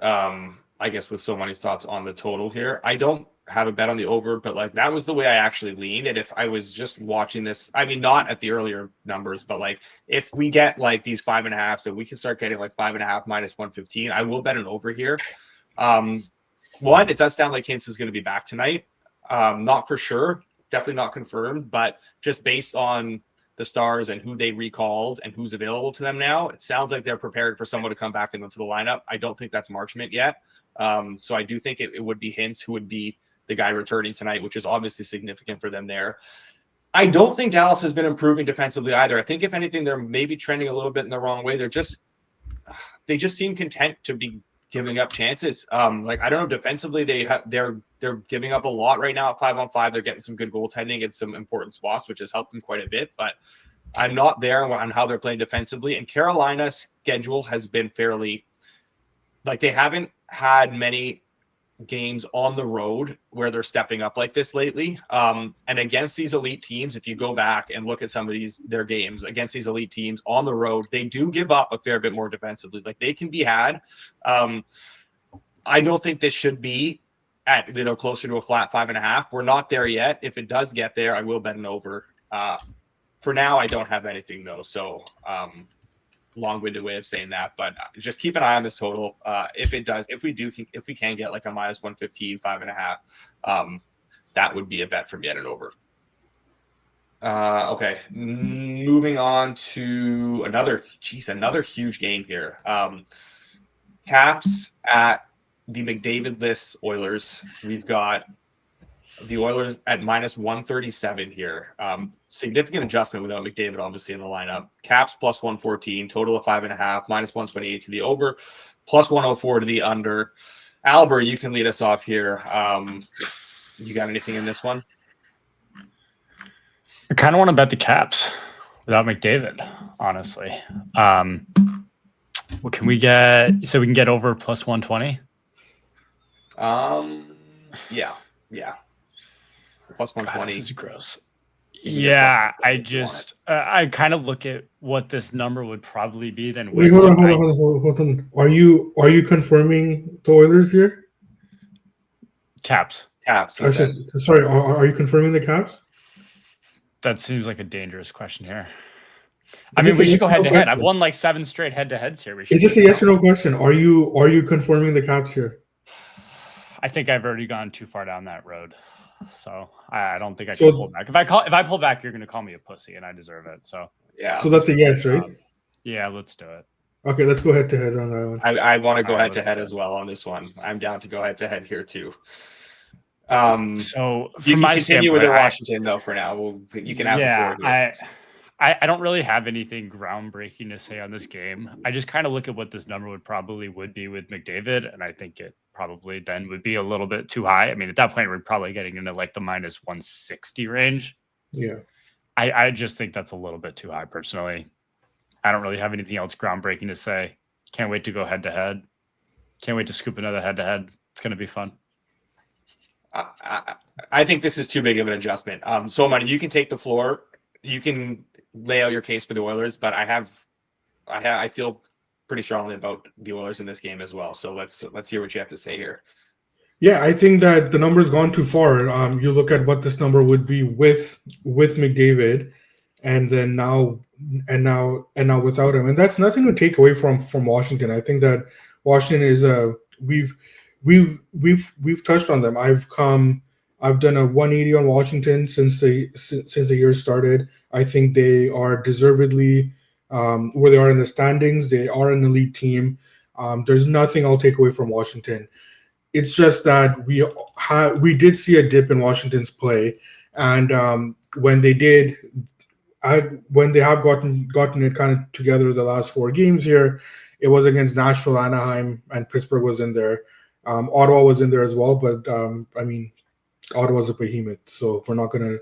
I guess, with so many thoughts on the total here. I don't have a bet on the over, but like that was the way I actually leaned. And if I was just watching this, I mean, not at the earlier numbers, but like if we get like these 5.5, so we can start getting like 5.5 minus 115, I will bet an over here. One, it does sound like Hintz is going to be back tonight. Not for sure. Definitely not confirmed, but just based on the Stars and who they recalled and who's available to them now, it sounds like they're prepared for someone to come back into the lineup. I don't think that's Marchment yet. So I do think it would be Hintz who would be the guy returning tonight, which is obviously significant for them there. I don't think Dallas has been improving defensively either. I think if anything, they're maybe trending a little bit in the wrong way. They just seem content to be giving up chances. Like, I don't know, defensively, they're giving up a lot right now at 5-on-5. They're getting some good goaltending in some important spots, which has helped them quite a bit, but I'm not there on how they're playing defensively. And Carolina's schedule has been fairly, like, they haven't had many games on the road where they're stepping up like this lately. And against these elite teams, if you go back and look at some of their games against these elite teams on the road, they do give up a fair bit more defensively. Like, they can be had. I don't think this should be at, closer to a flat 5.5. We're not there yet. If it does get there, I will bet an over. For now, I don't have anything though. So, long-winded way of saying that, but just keep an eye on this total. If we can get like a minus 115, 5.5, that would be a bet for me at an over. Okay. Moving on to another huge game here. Caps at the McDavid-less Oilers. We've got the Oilers at minus 137 here. Significant adjustment without McDavid obviously in the lineup. Caps plus 114, total of 5.5, minus 128 to the over, plus 104 to the under. Alber, you can lead us off here. You got anything in this one? I kind of want to bet the Caps without McDavid, honestly. What can we get? So we can get over plus 120? Yeah. Plus 120. God, this is gross. Yeah, I kind of look at what this number would probably be. Then wait, hold on. Are you confirming the Oilers here? Caps. Sorry, are you confirming the Caps? That seems like a dangerous question here. I mean, we should go head to head. I've won like 7 straight head to heads here. It's just a yes or no question. Are you confirming the Caps here? I think I've already gone too far down that road. So I don't think I can pull back. If I pull back, you're going to call me a pussy, and I deserve it. So yeah. So that's a yes, right? Yeah, let's do it. Okay, let's go head to head on that one. I want to go head to head as well on this one. I'm down to go head to head here too. So you can continue with Washington though for now. You can have the floor here. I don't really have anything groundbreaking to say on this game. I just kind of look at what this number would be with McDavid, and I think it probably then would be a little bit too high. I mean, at that point, we're probably getting into like the minus 160 range. Yeah. I just think that's a little bit too high personally. I don't really have anything else groundbreaking to say. Can't wait to go head to head. Can't wait to scoop another head to head. It's going to be fun. I think this is too big of an adjustment. So Money, you can take the floor. You can lay out your case for the Oilers, but I feel pretty strongly about the Oilers in this game as well. So let's hear what you have to say here. Yeah, I think that the number's gone too far. You look at what this number would be with McDavid, and then now without him, and that's nothing to take away from Washington. I think that Washington is we've touched on them. I've done a 180 on Washington since the year started. I think they are deservedly where they are in the standings. They are an elite team. There's nothing I'll take away from Washington. It's just that we did see a dip in Washington's play, and when they did, when they have gotten it kind of together the last 4 games here, it was against Nashville, Anaheim, and Pittsburgh was in there. Ottawa was in there as well, but I mean, Ottawa's a behemoth, so we're not gonna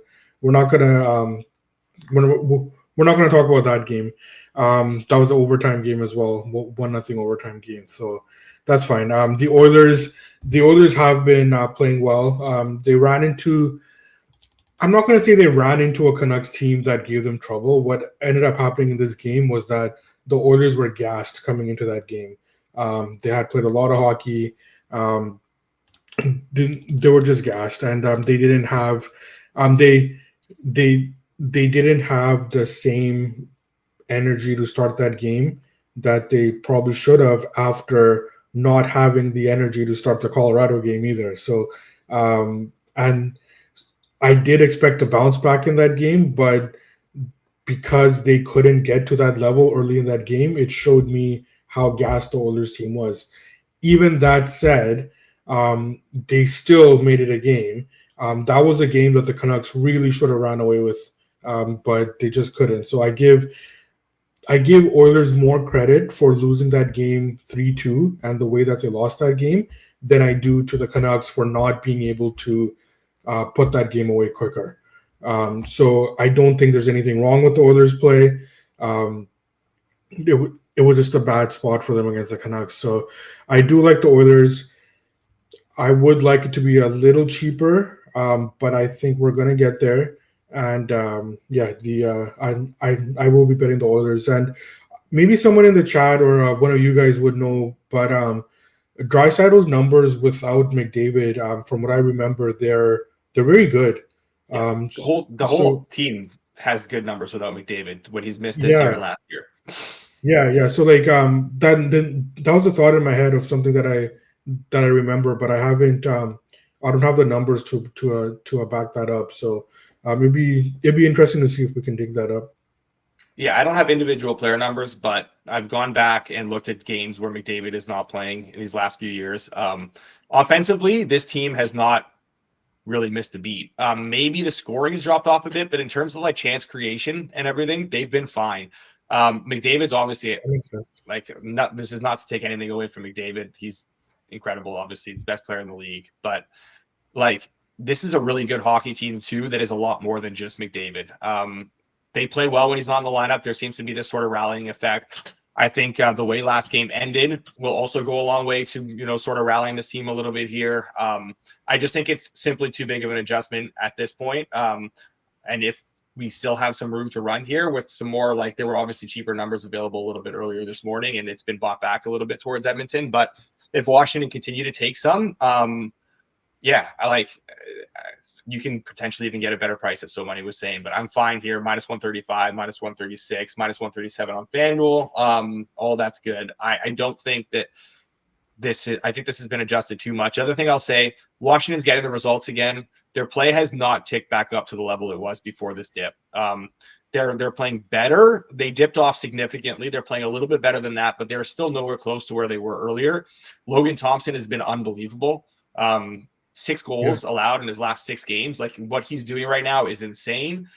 talk about that game. That was an overtime game as well, 1-0 overtime game, so that's fine. The Oilers have been playing well. They ran into. I'm not going to say they ran into a Canucks team that gave them trouble. What ended up happening in this game was that the Oilers were gassed coming into that game. They had played a lot of hockey. They were just gassed, and they didn't have they didn't have the same energy to start that game that they probably should have after not having the energy to start the Colorado game either. So and I did expect a bounce back in that game, but because they couldn't get to that level early in that game, it showed me how gassed the Oilers team was. Even that said, they still made it a game. That was a game that the Canucks really should have ran away with, but they just couldn't. So I give Oilers more credit for losing that game 3-2 and the way that they lost that game than I do to the Canucks for not being able to put that game away quicker. So I don't think there's anything wrong with the Oilers' play. It was just a bad spot for them against the Canucks. So I do like the Oilers. I would like it to be a little cheaper, but I think we're going to get there. And I will be betting the Oilers. And maybe someone in the chat or one of you guys would know, but Draisaitl's numbers without McDavid, from what I remember, they're very good. Yeah, the whole team has good numbers without McDavid when he's missed this year and last year. Yeah. So like that was a thought in my head of something that I remember, but I haven't. I don't have the numbers to back that up. So maybe it'd be interesting to see if we can dig that up. Yeah, I don't have individual player numbers, but I've gone back and looked at games where McDavid is not playing in these last few years. Offensively, this team has not really missed a beat. Maybe the scoring has dropped off a bit, but in terms of like chance creation and everything, they've been fine. McDavid's obviously this is not to take anything away from McDavid. He's incredible. Obviously, he's the best player in the league, but like this is a really good hockey team too. That is a lot more than just McDavid. They play well when he's not in the lineup. There seems to be this sort of rallying effect. I think the way last game ended will also go a long way to, sort of rallying this team a little bit here. I just think it's simply too big of an adjustment at this point. And if we still have some room to run here with some more, like there were obviously cheaper numbers available a little bit earlier this morning, and it's been bought back a little bit towards Edmonton. But if Washington continue to take some, you can potentially even get a better price, as so many was saying, but I'm fine here. -135, -136, -137 on FanDuel. All that's good. I don't think that I think this has been adjusted too much. Other thing I'll say, Washington's getting the results again. Their play has not ticked back up to the level it was before this dip. They're playing better. They dipped off significantly. They're playing a little bit better than that, but they're still nowhere close to where they were earlier. Logan Thompson has been unbelievable. 6 goals allowed in his last 6 games. Like what he's doing right now is insane.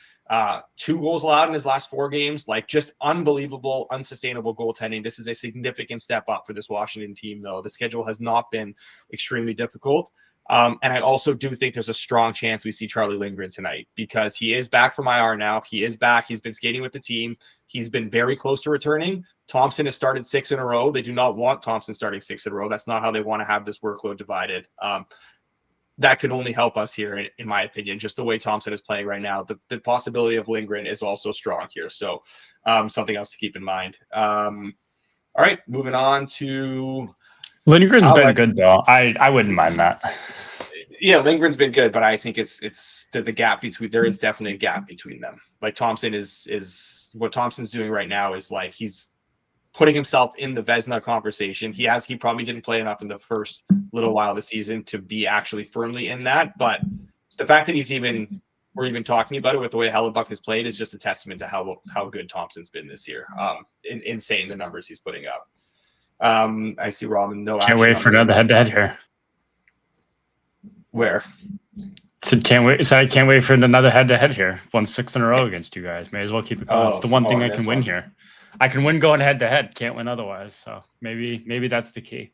2 goals allowed in his last 4 games. Like just unbelievable, unsustainable goaltending. This is a significant step up for this Washington team, though. The schedule has not been extremely difficult. And I also do think there's a strong chance we see Charlie Lindgren tonight because he is back from IR now. He is back. He's been skating with the team. He's been very close to returning. Thompson has started 6 in a row. They do not want Thompson starting 6 in a row. That's not how they want to have this workload divided. That could only help us here, in my opinion, just the way Thompson is playing right now. The possibility of Lindgren is also strong here. So something else to keep in mind. All right, moving on to... Lindgren's been good, though. I wouldn't mind that. Yeah, Lindgren's been good, but I think it's the gap between... There is definitely a gap between them. Like Thompson is... What Thompson's doing right now is like he's putting himself in the Vezina conversation. He probably didn't play enough in the first little while of the season to be actually firmly in that. But the fact that we're even talking about it with the way Hellebuck has played is just a testament to how good Thompson's been this year. Insane the numbers he's putting up. I see Robin. Can't wait for another head-to-head here. Where? So I can't wait for another head-to-head here. I've won 6 in a row against you guys. May as well keep it going. It's the one thing I can win here. I can win going head-to-head. Can't win otherwise. So maybe that's the key.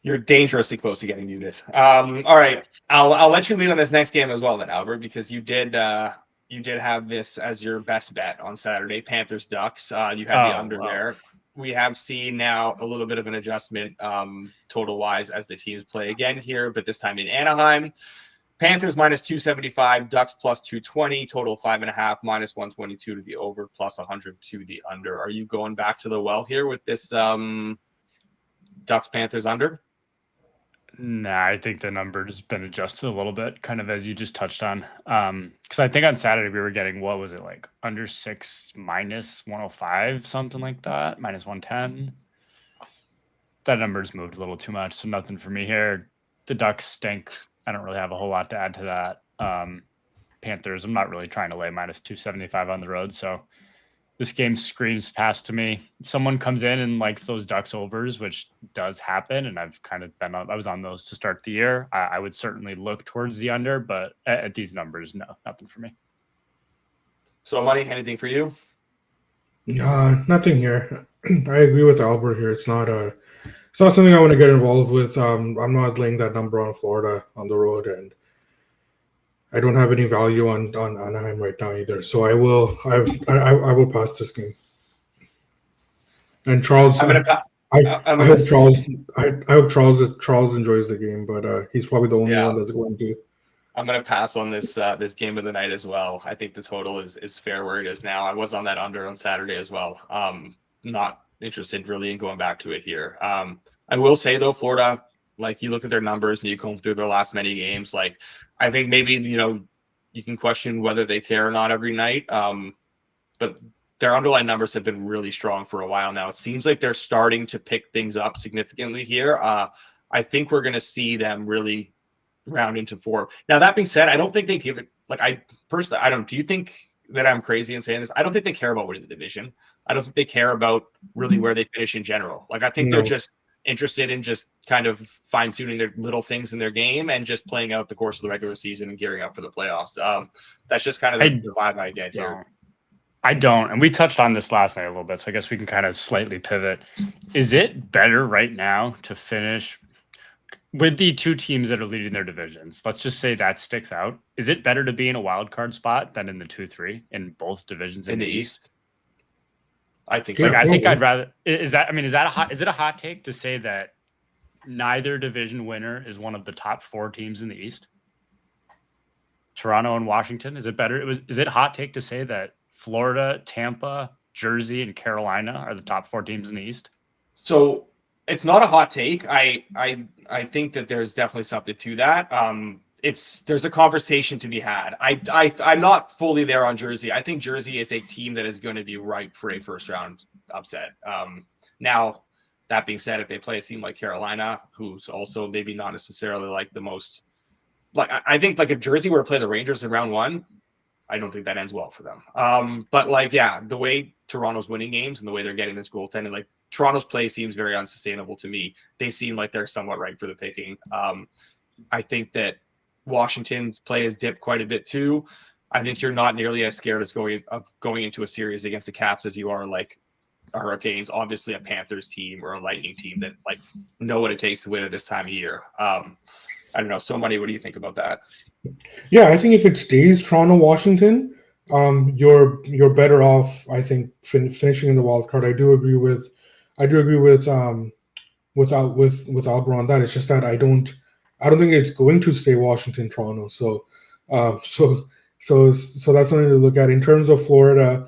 You're dangerously close to getting muted. All right, I'll let you lead on this next game as well, then, Albert, because you did have this as your best bet on Saturday, Panthers Ducks. You had the under there. We have seen now a little bit of an adjustment total wise as the teams play again here, but this time in Anaheim. Panthers minus 275, Ducks plus 220, total 5.5, minus 122 to the over, plus 100 to the under. Are you going back to the well here with this Ducks Panthers under? Nah, I think the number's been adjusted a little bit, kind of as you just touched on. Because I think on Saturday we were getting, what was it, like under 6 minus 105, something like that, minus 110. That number's moved a little too much, so nothing for me here. The Ducks stink. I don't really have a whole lot to add to that. Panthers, I'm not really trying to lay minus 275 on the road, so this game screams pass to me. If someone comes in and likes those Ducks overs, which does happen, and I've kind of I was on those to start the year. I would certainly look towards the under, but at these numbers, no, nothing for me. So, money, anything for you? Nothing here. I agree with Albert here. It's not something I want to get involved with. I'm not laying that number on Florida on the road, and I don't have any value on Anaheim right now either. So I will pass this game. And Charles, I hope Charles enjoys the game, but he's probably the only one that's going to. I'm going to pass on this game of the night as well. I think the total is fair where it is now. I was on that under on Saturday as well. Not interested really in going back to it here. I will say though, Florida, like you look at their numbers and you comb through their last many games, like I think maybe, you can question whether they care or not every night. But their underlying numbers have been really strong for a while now. It seems like they're starting to pick things up significantly here. I think we're going to see them really round into 4. Now, that being said, I don't think they give it, do you think that I'm crazy in saying this? I don't think they care about winning the division. I don't think they care about really where they finish in general. Like, I think they're just interested in just kind of fine-tuning their little things in their game and just playing out the course of the regular season and gearing up for the playoffs. That's just kind of the vibe I get here. I don't. And we touched on this last night a little bit, so I guess we can kind of slightly pivot. Is it better right now to finish with the 2 teams that are leading their divisions? Let's just say that sticks out. Is it better to be in a wild card spot than in the 2-3 in both divisions in the East? I think so. I think I'd rather. Is it a hot take to say that neither division winner is one of the top 4 teams in the East? Toronto and Washington. Is it better? Is it a hot take to say that Florida, Tampa, Jersey, and Carolina are the top 4 teams in the East? So it's not a hot take. I think that there's definitely something to that. There's a conversation to be had. I'm not fully there on Jersey. I think Jersey is a team that is going to be ripe for a first round upset. Now, that being said, if they play a team like Carolina, who's also maybe not necessarily like the most, like I think like if Jersey were to play the Rangers in round 1, I don't think that ends well for them. But the way Toronto's winning games and the way they're getting this goaltending, like Toronto's play seems very unsustainable to me. They seem like they're somewhat ripe for the picking. I think that Washington's play has dipped quite a bit too. I think you're not nearly as scared as going into a series against the Caps as you are like a Hurricanes, obviously a Panthers team or a Lightning team that like know what it takes to win at this time of year. I don't know. So Money, what do you think about that? Yeah, I think if it stays Toronto-Washington, you're better off, I think, finishing in the wild card. I do agree with Alber on that. It's just that I don't think it's going to stay Washington-Toronto. So that's something to look at. In terms of Florida,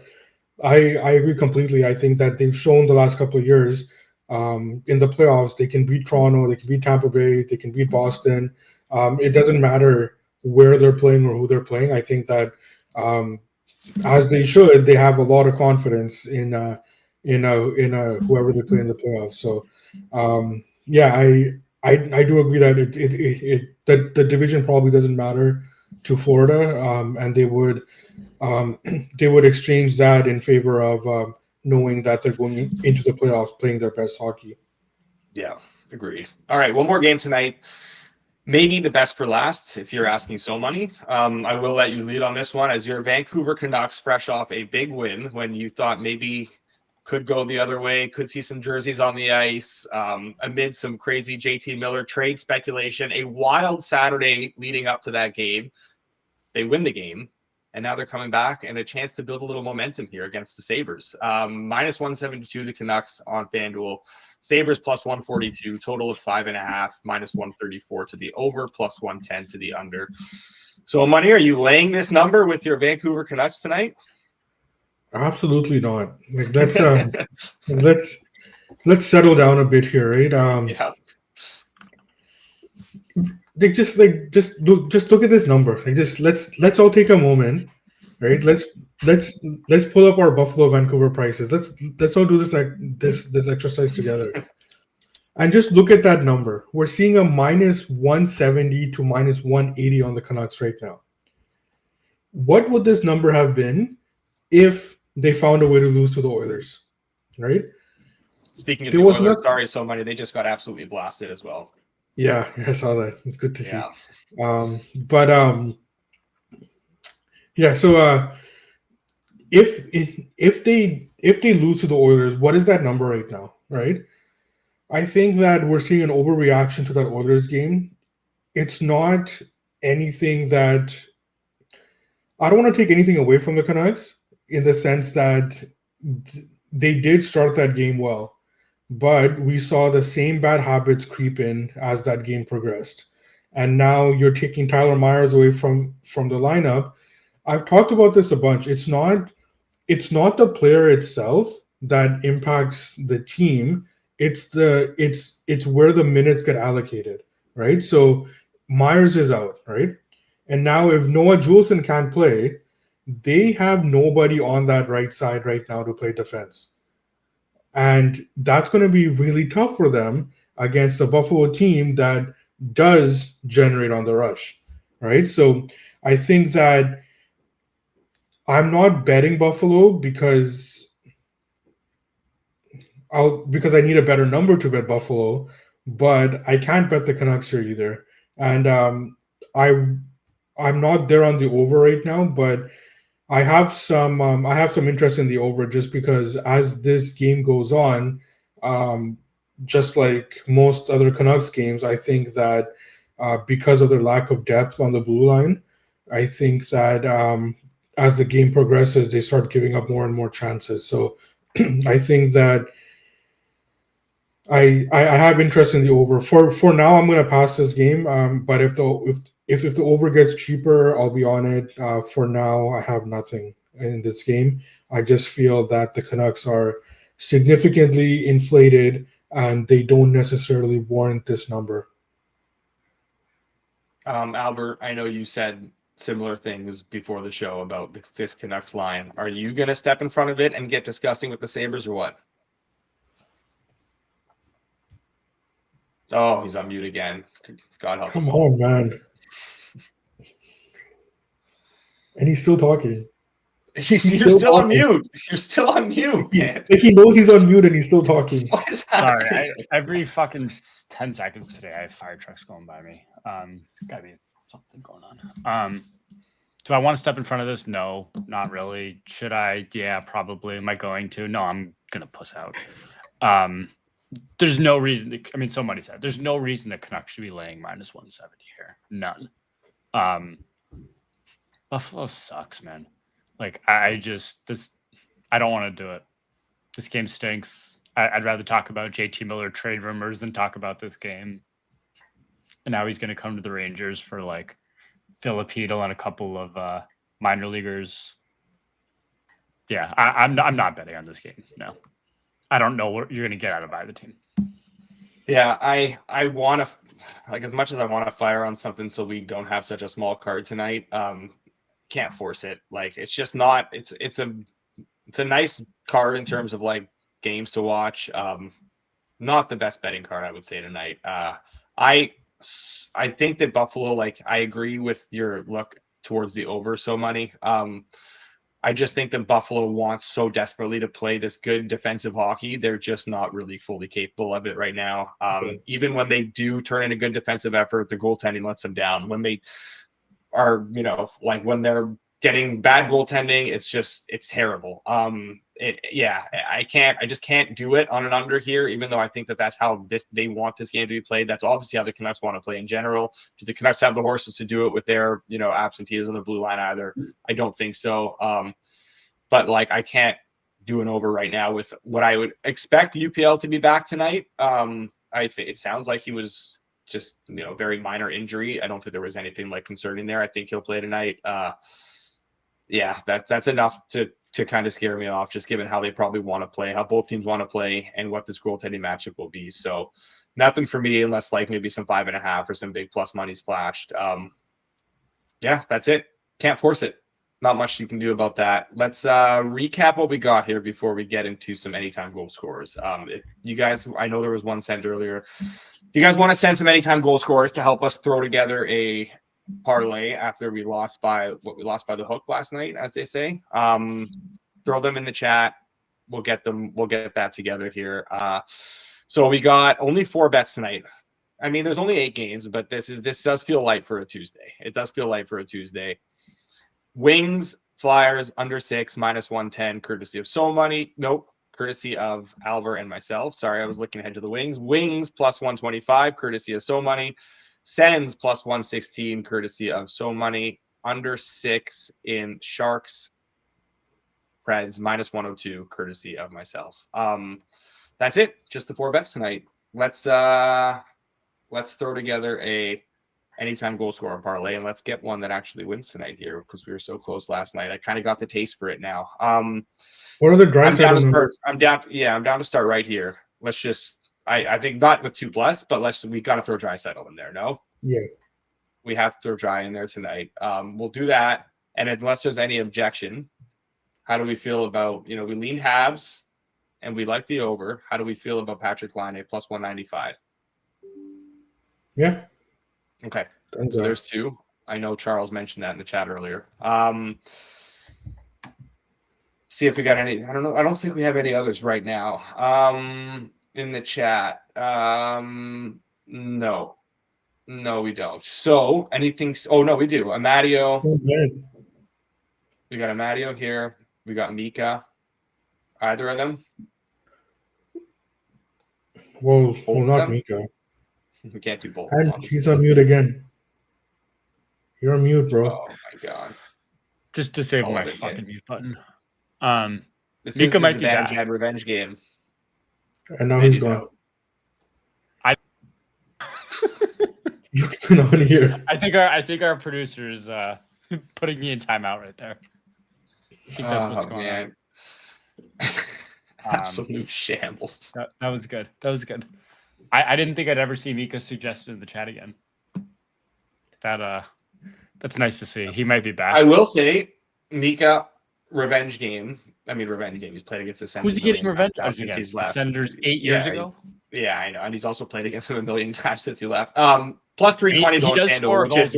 I agree completely. I think that they've shown the last couple of years in the playoffs they can beat Toronto, they can beat Tampa Bay, they can beat Boston. It doesn't matter where they're playing or who they're playing. I think that as they should, they have a lot of confidence in whoever they play in the playoffs. So I do agree that the division probably doesn't matter to Florida, and they would exchange that in favor of knowing that they're going into the playoffs playing their best hockey. Yeah, agreed. All right, one more game tonight. Maybe the best for last, if you're asking so money. I will let you lead on this one, as your Vancouver Canucks, fresh off a big win when you thought maybe could go the other way, could see some jerseys on the ice, amid some crazy JT Miller trade speculation, a wild Saturday leading up to that game. They win the game, and now they're coming back and a chance to build a little momentum here against the Sabres. Minus 172, the Canucks on FanDuel. Sabres plus 142, total of 5.5, minus 134 to the over, plus 110 to the under. So, Money, are you laying this number with your Vancouver Canucks tonight? Absolutely not. Like let's settle down a bit here, right? Yeah. Just look at this number. Like just let's all take a moment, right? Let's pull up our Buffalo Vancouver prices. Let's all do this this exercise together. And just look at that number. We're seeing a minus 170 to minus 180 on the Canucks right now. What would this number have been if they found a way to lose to the Oilers, right? Speaking of the Oilers, sorry, so many, they just got absolutely blasted as well. Yeah, I saw that. It's good to see. So if they lose to the Oilers, what is that number right now, right? I think that we're seeing an overreaction to that Oilers game. It's not anything that I don't want to take anything away from the Canucks in the sense that they did start that game well, but we saw the same bad habits creep in as that game progressed. And now you're taking Tyler Myers away from the lineup. I've talked about this a bunch. It's not the player itself that impacts the team. It's where the minutes get allocated, right? So Myers is out, right? And now if Noah Juleson can't play, they have nobody on that right side right now to play defense. And that's going to be really tough for them against a Buffalo team that does generate on the rush, right? So I think that I'm not betting Buffalo because I need a better number to bet Buffalo, but I can't bet the Canucks here either. And I'm not there on the over right now, but I have some interest in the over just because as this game goes on, just like most other Canucks games, I think that because of their lack of depth on the blue line, I think that as the game progresses, they start giving up more and more chances. So I think that I have interest in the over. For now, I'm going to pass this game. But if the over gets cheaper, I'll be on it. For now, I have nothing in this game. I just feel that the Canucks are significantly inflated and they don't necessarily warrant this number. Albert, I know you said similar things before the show about this Canucks line. Are you going to step in front of it and get disgusting with the Sabres or what? Oh, he's on mute again. God help us. Come on, man. And he's still talking. You're still on mute. You're still on mute, man. Like he knows he's on mute and he's still talking. What is happening? Sorry, every fucking 10 seconds today, I have fire trucks going by me. It's got to be something going on. Do I want to step in front of this? No, not really. Should I? Yeah, probably. Am I going to? No, I'm going to puss out. There's no reason. Somebody said there's no reason the Canucks should be laying minus 170 here. None. Buffalo sucks, man. Like I don't want to do it. This game stinks. I'd rather talk about JT Miller trade rumors than talk about this game. And now he's going to come to the Rangers for like Filipino and a couple of minor leaguers. Yeah, I'm not betting on this game. No, I don't know what you're going to get out of either team. Yeah, I want to, like, as much as I want to fire on something so we don't have such a small card tonight, can't force it. Like, it's just not, it's a nice card in terms of like games to watch. Not the best betting card, I would say, tonight. I think that Buffalo, like, I agree with your look towards the over so money. I just think that Buffalo wants so desperately to play this good defensive hockey. They're just not really fully capable of it right now. Even when they do turn in a good defensive effort, the goaltending lets them down. When they are, when they're getting bad goaltending, it's terrible. I just can't do it on an under here, even though I think that's how they want this game to be played. That's obviously how the Canucks want to play in general. Do the Canucks have the horses to do it with their, absentees on the blue line either? I don't think so. But I can't do an over right now with what I would expect UPL to be back tonight. I think it sounds like he was just, very minor injury. I don't think there was anything concerning there. I think he'll play tonight. That's enough to kind of scare me off, just given how they probably want to play, how both teams want to play, and what this goaltending matchup will be. So nothing for me unless maybe some 5.5 or some big plus money splashed. That's it. Can't force it. Not much you can do about that. Let's recap what we got here before we get into some anytime goal scorers. If you guys, I know there was one sent earlier. If you guys want to send some anytime goal scorers to help us throw together a parlay after we lost by the hook last night, as they say, throw them in the chat. We'll get that together here. So we got only 4 bets tonight. I mean, there's only 8 games, but this does feel light for a Tuesday. It does feel light for a Tuesday. Wings, Flyers, under 6, -110, courtesy of So Money. Nope, courtesy of Alber and myself. Sorry, I was looking ahead to the Wings. Wings, +125, courtesy of So Money. Sens, +116, courtesy of So Money. Under 6 in Sharks, Preds, -102, courtesy of myself. That's it. Just the 4 bets tonight. Let's throw together a anytime goal scorer parlay, and let's get one that actually wins tonight here, because we were so close last night. I kind of got the taste for it now. What are the dry numbers? I'm down to start right here. Let's just I think not with 2+, but we got to throw Draisaitl in there. No, we have to throw Dry in there tonight. We'll do that, and unless there's any objection, how do we feel about, we lean Habs and we like the over. How do we feel about Patrick Laine +195? Yeah. Okay, so there's 2. I know Charles mentioned that in the chat earlier. See if we got any. I don't know. I don't think we have any others right now in the chat. No, we don't. So anything? Oh no, we do. Amadio. We got Amadio here. We got Mika. Either of them? Well, not Mika. We can't do both. And he's on mute again. You're on mute, bro. Oh my god! Just disable my fucking mute button. Mika might be back. Revenge game. And now he's gone. What's going on here? I think our producer is putting me in timeout right there. I think that's what's going on. Absolute shambles. That was good. I didn't think I'd ever see Mika suggested in the chat again. That's nice to see. He might be back. I will say, Mika, revenge game. He's played against the Senators. Who's he getting revenge against? The Senators 8 years ago? Yeah, I know. And he's also played against him a million times since he left. +320 on FanDuel, which is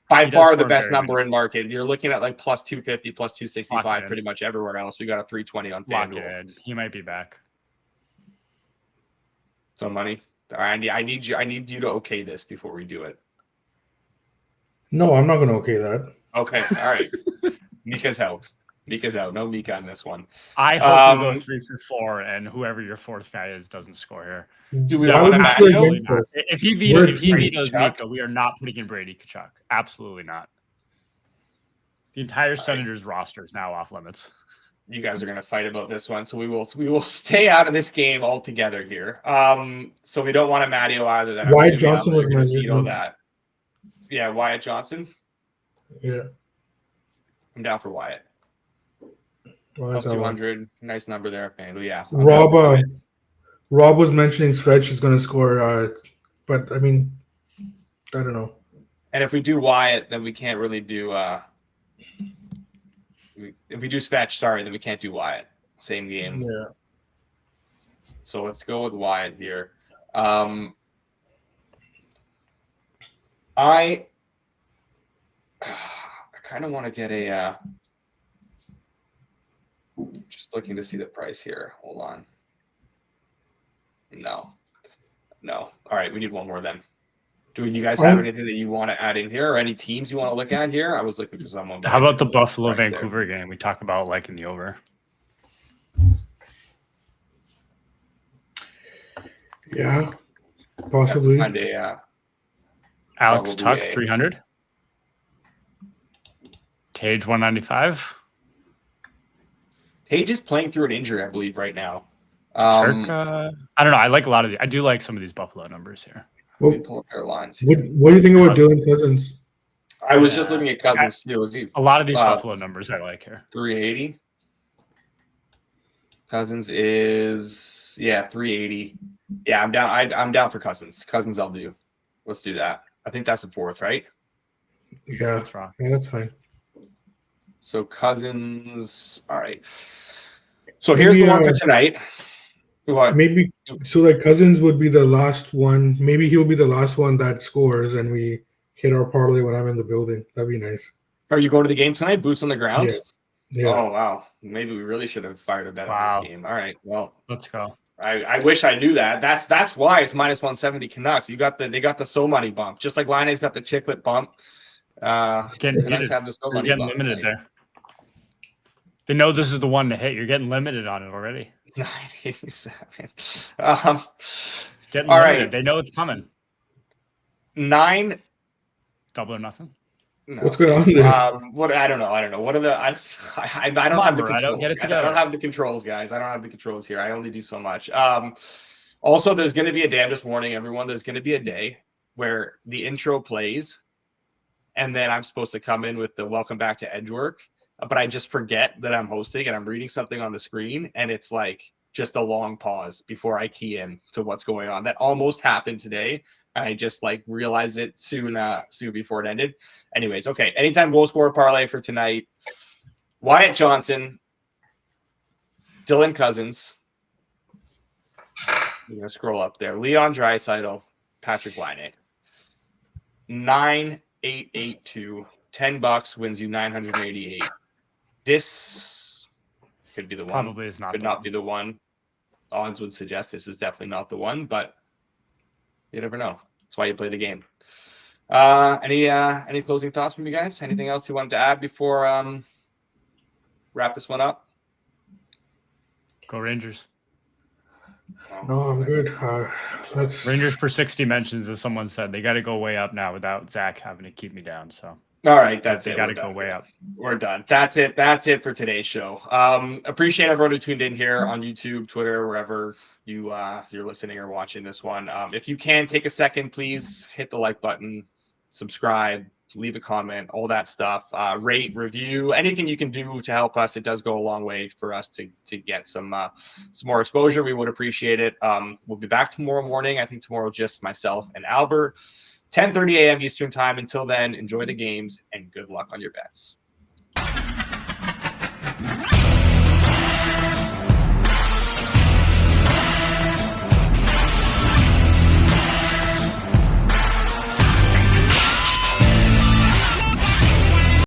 by far the best number in market. You're looking at +250, +265 pretty much everywhere else. We got a 320 on FanDuel. He might be back. So Money. I need you to okay this before we do it. No, I'm not going to okay that. Okay, all right. Mika's out. No Mika on this one. I hope we go 3 for 4, and whoever your 4th guy is doesn't score here. Do we want to match him? If he vetoes Mika, we are not putting in Brady Tkachuk. Absolutely not. The entire Senators roster is now off limits. You guys are going to fight about this one, so we will stay out of this game altogether here. So we don't want a Matteo either. Then Wyatt Johnson was mentioned. That. Yeah, Wyatt Johnson. Yeah, I'm down for Wyatt. +200, nice number there, FanDuel. Yeah. Rob was mentioning Svetch is going to score, but I mean, I don't know. And if we do Wyatt, then we can't really do. If we do Svetch, then we can't do Wyatt. Same game. Yeah. So let's go with Wyatt here. I kind of want to get a. Just looking to see the price here. Hold on. No. All right, we need one more then. Do you guys have anything that you want to add in here, or any teams you want to look at here? I was looking for someone. How about the Buffalo Vancouver game? We talk about liking the over. Yeah, possibly. Alex Tuck 300. Tage 195. Tage is playing through an injury, I believe, right now. I don't know. I like a lot of I do like some of these Buffalo numbers here. Let me pull up their lines. What do you think about Dylan Cousins? I was just looking at Cousins too. A lot of these Buffalo numbers I like here. 380. Cousins is 380. Yeah, I'm down. I'm down for Cousins. Cousins, I'll do. Let's do that. I think that's the fourth, right? Yeah, that's wrong. Yeah, that's fine. So Cousins. All right. So here's the one for tonight. What? Maybe so. Like Cousins would be the last one. Maybe he'll be the last one that scores, and we hit our parlay when I'm in the building. That'd be nice. Are you going to the game tonight? Boots on the ground? Yeah. Oh wow. Maybe we really should have fired a bet on this game. All right. Well, let's go. I wish I knew that. That's why it's minus 170 Canucks. They got the so money bump, just like Line's got the chiclet bump. Canucks have the so money getting bump limited there. They know this is the one to hit. You're getting limited on it already. 987. Getting all limited. right. They know it's coming. 9. Double or nothing. No. What's going on there? What I don't know. What are the I don't have the controls. Get it guys. I don't have the controls, guys. I don't have the controls here. I only do so much. Also, there's going to be a damnedest warning, everyone. There's going to be a day where the intro plays, and then I'm supposed to come in with the welcome back to Edgework, but I just forget that I'm hosting and I'm reading something on the screen, and it's like just a long pause before I key in to what's going on. That almost happened today. I just realized it soon before it ended. Anyways, okay. Anytime goal scorer parlay for tonight. Wyatt Johnson, Dylan Cousins. I'm gonna scroll up there. Leon Draisaitl, Patrick Laine. 9882. $10 wins you 988. This could be the one. Probably is not. Could not be the one. Odds would suggest this is definitely not the one, but you never know. That's why you play the game. Any closing thoughts from you guys? Anything else you wanted to add before wrap this one up? Go Rangers. No, I'm good. Rangers per 60 mentions, as someone said. They got to go way up now without Zach having to keep me down. So. All right, that's it. They got to go way up. We're done. That's it for today's show. Appreciate everyone who tuned in here on YouTube, Twitter, wherever you're listening or watching this one. If you can take a second, please hit the like button, subscribe, leave a comment, all that stuff. Rate, review, anything you can do to help us. It does go a long way for us to get some more exposure. We would appreciate it. We'll be back tomorrow morning. I think tomorrow just myself and Alber. 10:30 a.m. Eastern time. Until then, enjoy the games and good luck on your bets.